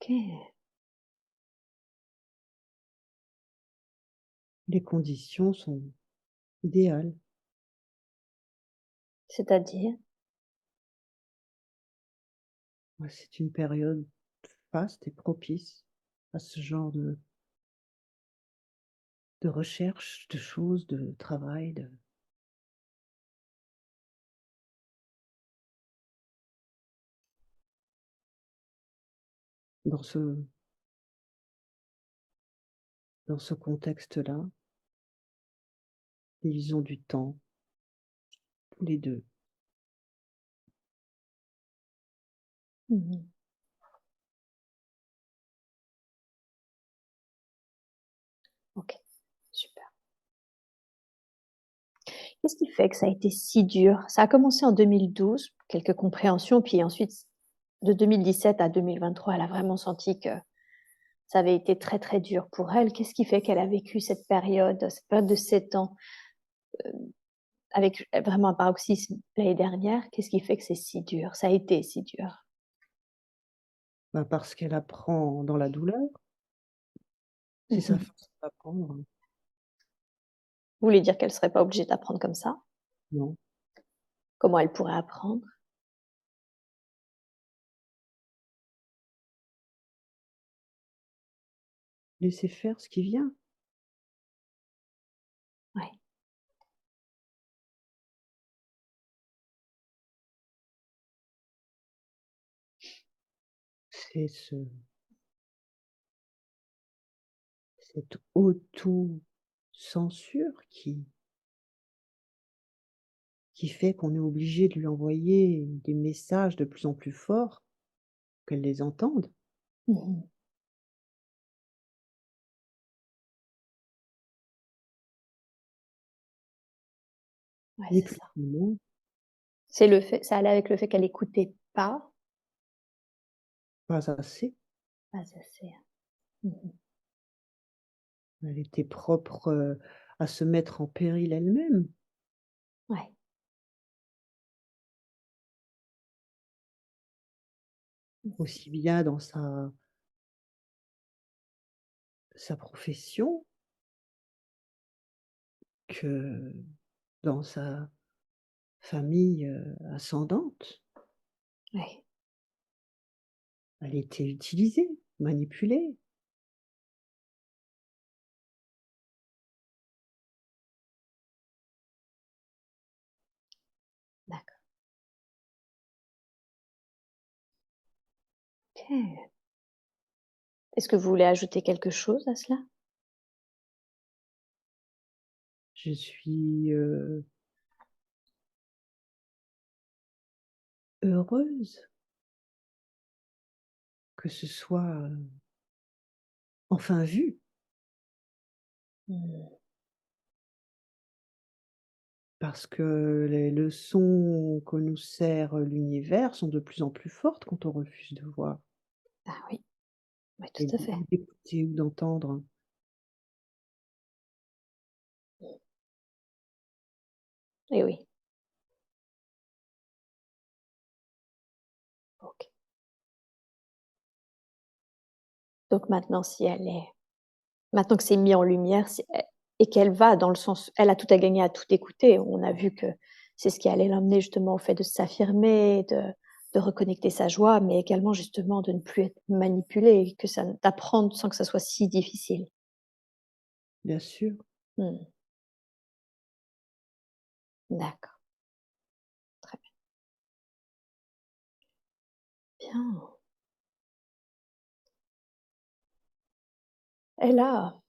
Speaker 1: OK.
Speaker 2: Les conditions sont idéales.
Speaker 1: C'est-à-dire?
Speaker 2: Ouais, c'est une période faste et propice à ce genre de recherche, de choses, de travail, dans ce dans ce contexte-là, divisons du temps, tous les 2.
Speaker 1: Mmh. OK, super. Qu'est-ce qui fait que ça a été si dur? Ça a commencé en 2012, quelques compréhensions, puis ensuite, de 2017 à 2023, elle a vraiment senti que ça avait été très, très dur pour elle. Qu'est-ce qui fait qu'elle a vécu cette période de 7 ans, avec vraiment un paroxysme l'année dernière? Qu'est-ce qui fait que c'est si dur? Ça a été si dur?
Speaker 2: Bah, parce qu'elle apprend dans la douleur, c'est
Speaker 1: Mmh
Speaker 2: sa
Speaker 1: mh.
Speaker 2: façon d'apprendre.
Speaker 1: Vous voulez dire qu'elle serait pas obligée d'apprendre comme ça?
Speaker 2: Non,
Speaker 1: Comment elle pourrait apprendre?
Speaker 2: laissez faire ce qui vient.
Speaker 1: Ouais,
Speaker 2: C'est cette auto-censure qui fait qu'on est obligé de lui envoyer des messages de plus en plus forts, qu'elle les entende.
Speaker 1: mmh mh. Ouais,
Speaker 2: Ni
Speaker 1: c'est
Speaker 2: plus
Speaker 1: ça.
Speaker 2: ni moins,
Speaker 1: Ça allait avec le fait qu'elle écoutait
Speaker 2: pas assez.
Speaker 1: pas assez. Mmh mh.
Speaker 2: Elle était propre, à se mettre en péril elle-même,
Speaker 1: Ouais. Mmh.
Speaker 2: aussi bien dans sa profession que dans sa famille, ascendante.
Speaker 1: Ouais,
Speaker 2: Elle était utilisée, manipulée.
Speaker 1: d'accord. OK. Est-ce que vous voulez ajouter quelque chose à cela?
Speaker 2: Je suis, heureuse que ce soit, enfin vu,
Speaker 1: Mmh.
Speaker 2: parce que les leçons que nous sert l'univers sont de plus en plus fortes quand on refuse de voir
Speaker 1: Ah oui, oui,
Speaker 2: et
Speaker 1: tout à fait.
Speaker 2: ou d'écouter ou d'entendre.
Speaker 1: Et oui, OK. Donc maintenant, si elle est maintenant que c'est mis en lumière, si et qu'elle va dans le sens elle a tout à gagner à tout écouter. On a vu que c'est ce qui allait l'emmener justement au fait de s'affirmer, de reconnecter sa joie, mais également justement de ne plus être manipulé, que ça d'apprendre sans que ça soit si difficile.
Speaker 2: bien sûr.
Speaker 1: Mmh, d'accord, très bien. Et là,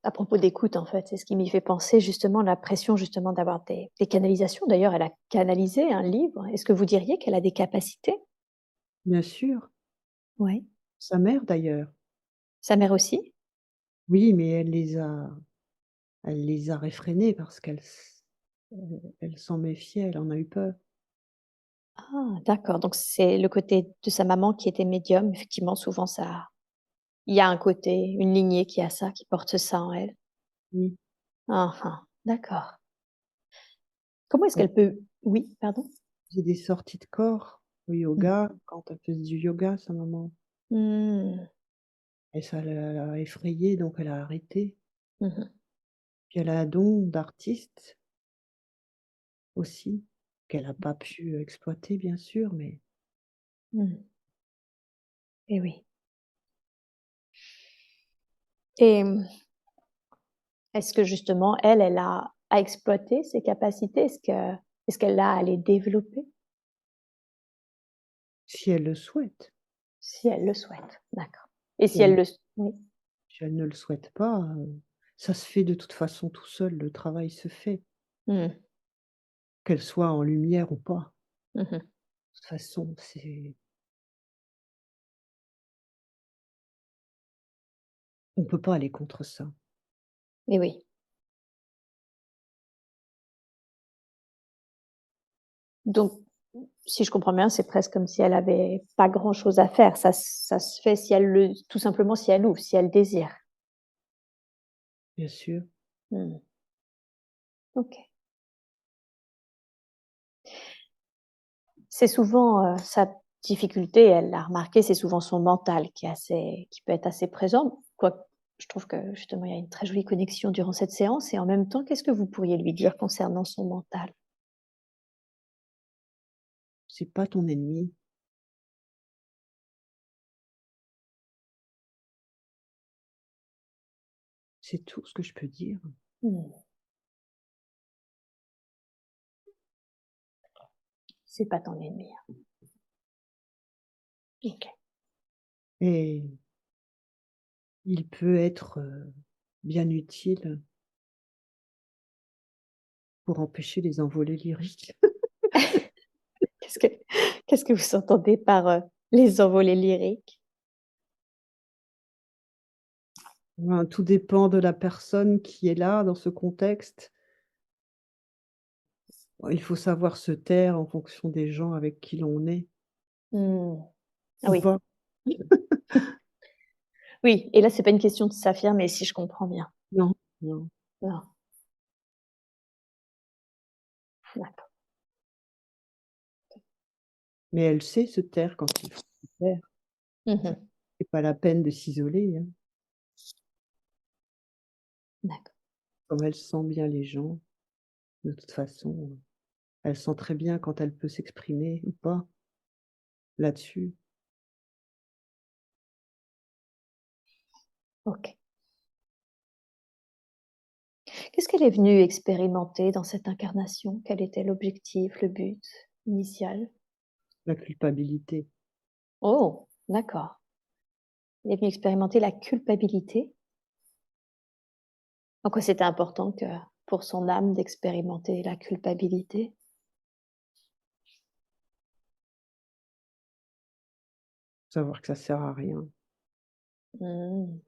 Speaker 1: à propos d'écoute, en fait, c'est ce qui m'y fait penser justement, la pression justement d'avoir des canalisations. D'ailleurs, elle a canalisé un livre. Est-ce que vous diriez qu'elle a des capacités?
Speaker 2: Bien sûr.
Speaker 1: Oui.
Speaker 2: Sa mère d'ailleurs.
Speaker 1: Sa mère aussi?
Speaker 2: Oui, mais elle les a réfrénés parce elle s'en méfiait, elle en a eu peur.
Speaker 1: Ah, d'accord, donc c'est le côté de sa maman qui était médium. Effectivement, souvent ça il y a un côté, une lignée qui a ça, qui porte ça en elle.
Speaker 2: Oui,
Speaker 1: Ah ah, d'accord. Comment est-ce
Speaker 2: elle
Speaker 1: qu'elle peut oui, pardon?
Speaker 2: faisait des sorties de corps au
Speaker 1: Mmh.
Speaker 2: yoga, quand elle faisait du yoga, sa maman,
Speaker 1: Mmh.
Speaker 2: et ça l'a effrayée, donc elle a arrêté.
Speaker 1: Mmh mh.
Speaker 2: Puis elle a un don d'artiste aussi, qu'elle a pas pu exploiter bien sûr, mais
Speaker 1: Mmh. Et oui. Et est-ce que justement elle, elle a exploité ses capacités? Est-ce qu'elle a à les développer?
Speaker 2: si elle le souhaite.
Speaker 1: Si elle le souhaite, d'accord. Et
Speaker 2: Si
Speaker 1: si elle
Speaker 2: elle
Speaker 1: le s oui.
Speaker 2: si elle ne le souhaite pas, ça se fait de toute façon tout seul, le travail se fait,
Speaker 1: Mmh.
Speaker 2: qu'elle soit en lumière ou pas.
Speaker 1: Mmh mh.
Speaker 2: De toute façon, c'est on peut pas aller contre ça.
Speaker 1: Et oui. Donc, si je comprends bien, c'est presque comme si elle avait pas grand-chose à faire. Ça se fait si elle le tout simplement si elle ouvre, si elle désire.
Speaker 2: Bien sûr,
Speaker 1: Mmh. OK. C'est souvent, sa difficulté, elle l'a remarqué, c'est souvent son mental qui peut être assez présent. Quoique, je trouve que justement, il y a une très jolie connexion durant cette séance et en même temps, qu'est-ce que vous pourriez lui dire concernant son mental?
Speaker 2: c'est pas ton ennemi, c'est tout ce que je peux dire.
Speaker 1: Mmh. C'est pas ton ennemi, hein. OK.
Speaker 2: Et il peut être bien utile pour empêcher les envolées lyriques.
Speaker 1: Qu'est-ce que qu'est-ce que vous entendez par, les envolées lyriques?
Speaker 2: Ben, tout dépend de la personne qui est là dans ce contexte. Il faut savoir se taire en fonction des gens avec qui l'on est
Speaker 1: Mmh. Ah
Speaker 2: ou
Speaker 1: oui.
Speaker 2: pas.
Speaker 1: Oui et là, c'est pas une question de s'affirmer, si je comprends bien?
Speaker 2: Non, non,
Speaker 1: Non, d'accord.
Speaker 2: mais elle sait se taire quand il faut se taire.
Speaker 1: Mmh mh.
Speaker 2: C'est pas la peine de s'isoler, hein.
Speaker 1: D'accord.
Speaker 2: Comme elle sent bien les gens, de toute façon, elle sent très bien quand elle peut s'exprimer ou pas là-dessus.
Speaker 1: OK. Qu'est-ce qu'elle est venue expérimenter dans cette incarnation? Quel était l'objectif, le but initial?
Speaker 2: La culpabilité,
Speaker 1: Oh! D'accord. Elle est venue expérimenter la culpabilité? En quoi c'était important que pour son âme d'expérimenter la culpabilité?
Speaker 2: savoir que ça sert à rien.
Speaker 1: Mmh.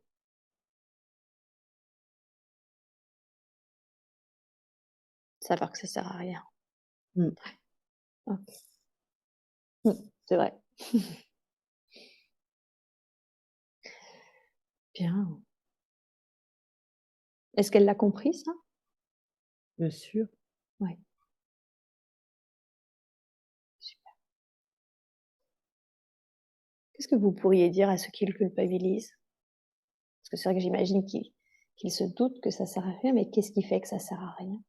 Speaker 1: Savoir que ça sert à rien.
Speaker 2: Mmh.
Speaker 1: OK. Mmh, c'est vrai. Bien. Est-ce qu'elle l'a compris ça?
Speaker 2: Bien sûr,
Speaker 1: Ouais, super. Qu'est-ce que vous pourriez dire à ceux qui le culpabilisent? Parce que c'est vrai que j'imagine qu'ils se doutent que ça sert à rien, mais qu'est-ce qui fait que ça sert à rien?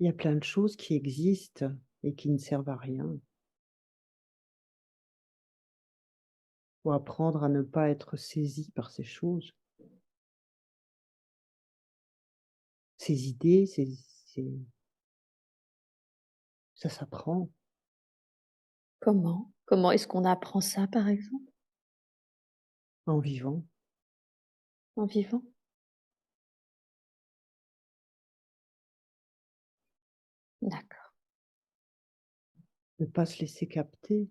Speaker 2: Il y a plein de choses qui existent et qui ne servent à rien. Faut apprendre à ne pas être saisi par ces choses, ces idées, ces ça s'apprend
Speaker 1: Comment? Comment est-ce qu'on apprend ça, par exemple?
Speaker 2: en vivant.
Speaker 1: En vivant? D'accord.
Speaker 2: Ne pas se laisser capter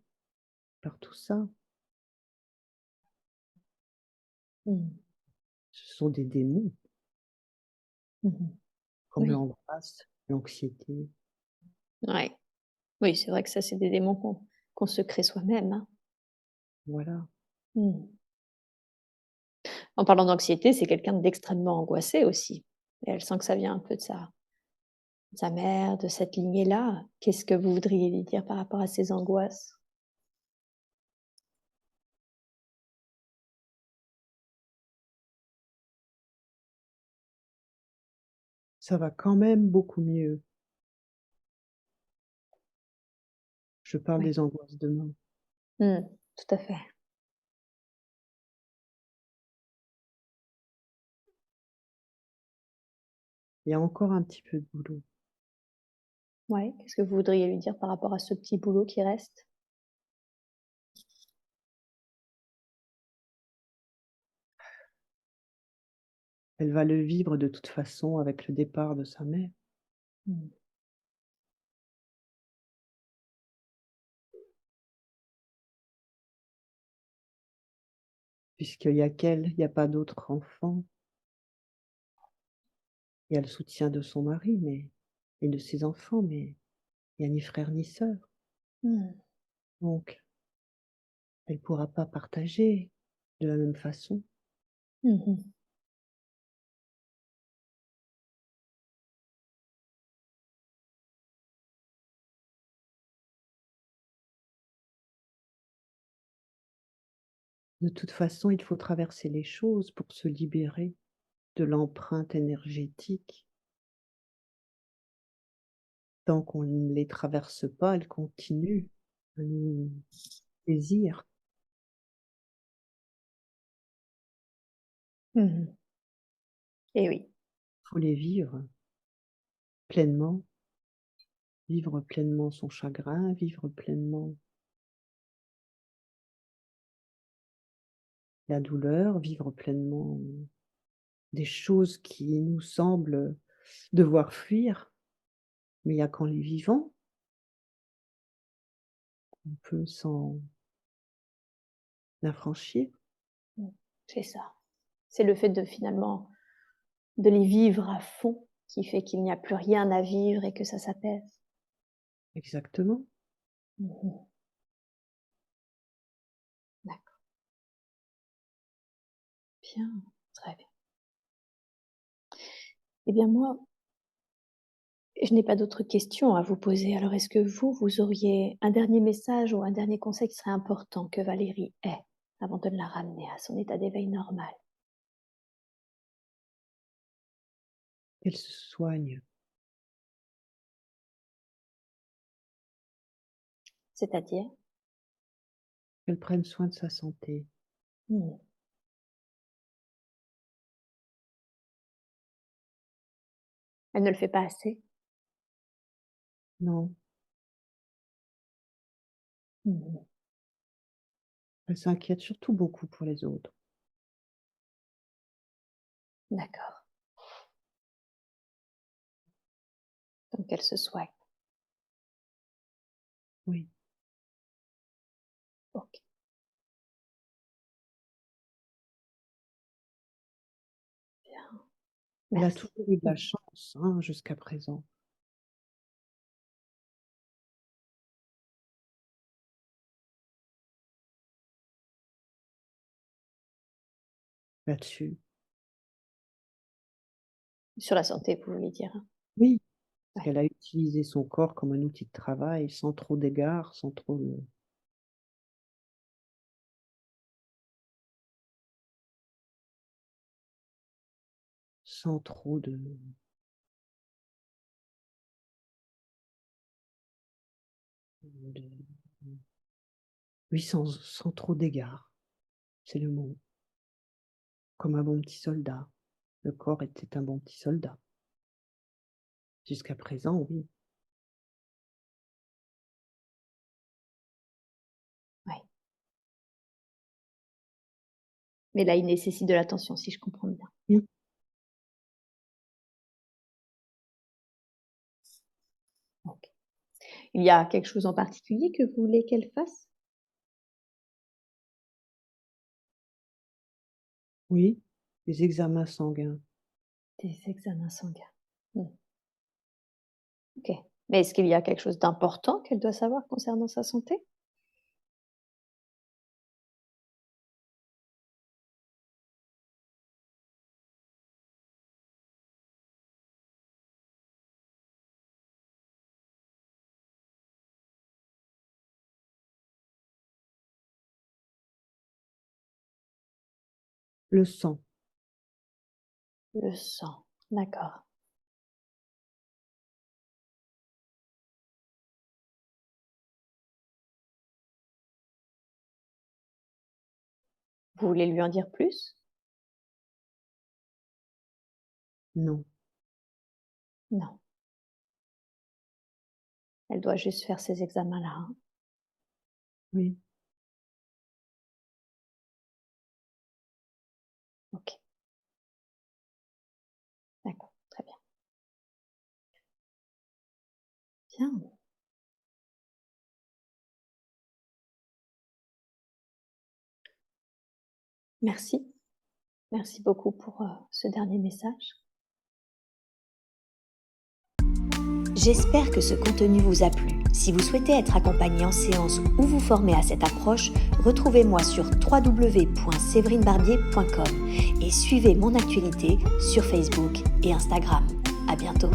Speaker 2: par tout ça.
Speaker 1: Mmh.
Speaker 2: Ce sont des démons,
Speaker 1: Mmh.
Speaker 2: comme
Speaker 1: Oui.
Speaker 2: l'angoisse, l'anxiété.
Speaker 1: Ouais. Oui, c'est vrai que ça, c'est des démons qu'on se crée soi-même, hein.
Speaker 2: Voilà.
Speaker 1: Mmh. En parlant d'anxiété, c'est quelqu'un d'extrêmement angoissé aussi et elle sent que ça vient un peu de sa mère, de cette lignée-là. Qu'est-ce que vous voudriez lui dire par rapport à ses angoisses?
Speaker 2: Ça va quand même beaucoup mieux. Je parle
Speaker 1: Oui.
Speaker 2: des angoisses demain.
Speaker 1: Mmh. Tout à fait.
Speaker 2: Il y a encore un petit peu de boulot.
Speaker 1: Ouais. Qu'est-ce que vous voudriez lui dire par rapport à ce petit boulot qui reste?
Speaker 2: Elle va le vivre de toute façon avec le départ de sa mère,
Speaker 1: Mmh.
Speaker 2: puisqu'il y a qu'elle, il y a pas d'autres enfants. Il y a le soutien de son mari, mais et de ses enfants, mais il y a ni frère ni sœur.
Speaker 1: Mmh.
Speaker 2: Donc elle pourra pas partager de la même façon.
Speaker 1: Mmh mh.
Speaker 2: De toute façon, il faut traverser les choses pour se libérer de l'empreinte énergétique. Tant qu'on ne les traverse pas, elles continuent à nous saisir.
Speaker 1: Mmh. Et oui.
Speaker 2: Il faut les vivre pleinement, vivre pleinement son chagrin, vivre pleinement la douleur, vivre pleinement des choses qui nous semblent devoir fuir, mais il y a qu'en les vivant qu'on peut s'en affranchir.
Speaker 1: Mmh. C'est ça. C'est le fait de finalement de les vivre à fond qui fait qu'il n'y a plus rien à vivre et que ça s'apaise.
Speaker 2: Exactement.
Speaker 1: Mmh mh. D'accord. Bien, très bien. Eh bien moi, je n'ai pas d'autres questions à vous poser. Alors est-ce que vous auriez un dernier message ou un dernier conseil qui serait important que Valérie ait avant de la ramener à son état d'éveil normal?
Speaker 2: Qu'elle se soigne,
Speaker 1: C'est-à-dire?
Speaker 2: qu'elle prenne soin de sa santé.
Speaker 1: Mmh. Elle ne le fait pas assez?
Speaker 2: Non,
Speaker 1: Mmh mh.
Speaker 2: elle s'inquiète surtout beaucoup pour les autres.
Speaker 1: D'accord. Donc elle se soigne.
Speaker 2: Oui.
Speaker 1: OK, bien.
Speaker 2: Elle a
Speaker 1: Merci.
Speaker 2: toujours eu de la
Speaker 1: Mmh.
Speaker 2: chance, hein, jusqu'à présent, là-dessus.
Speaker 1: Sur la santé, vous voulez dire, hein?
Speaker 2: Oui, parce
Speaker 1: Ouais.
Speaker 2: qu'elle a utilisé son corps comme un outil de travail sans trop d'égards, sans trop de de oui, sans trop d'égards, c'est le mot. Comme un bon petit soldat. Le corps était un bon petit soldat. Jusqu'à présent, oui.
Speaker 1: Ouais. Mais là, il nécessite de l'attention, si je comprends bien.
Speaker 2: Mmh.
Speaker 1: OK. Il y a quelque chose en particulier que vous voulez qu'elle fasse?
Speaker 2: Oui, les examens sanguins.
Speaker 1: Des examens sanguins. Mmh. OK. Mais est-ce qu'il y a quelque chose d'important qu'elle doit savoir concernant sa santé?
Speaker 2: Le sang.
Speaker 1: Le sang, d'accord. Vous voulez lui en dire plus?
Speaker 2: Non.
Speaker 1: Non. Elle doit juste faire ces examens-là, hein?
Speaker 2: Oui.
Speaker 1: OK, d'accord, très bien. Bien, merci. Merci beaucoup pour, ce dernier message.
Speaker 3: J'espère que ce contenu vous a plu. Si vous souhaitez être accompagné en séance ou vous former à cette approche, retrouvez-moi sur www.séverinebarbier.com et suivez mon actualité sur Facebook et Instagram. À bientôt.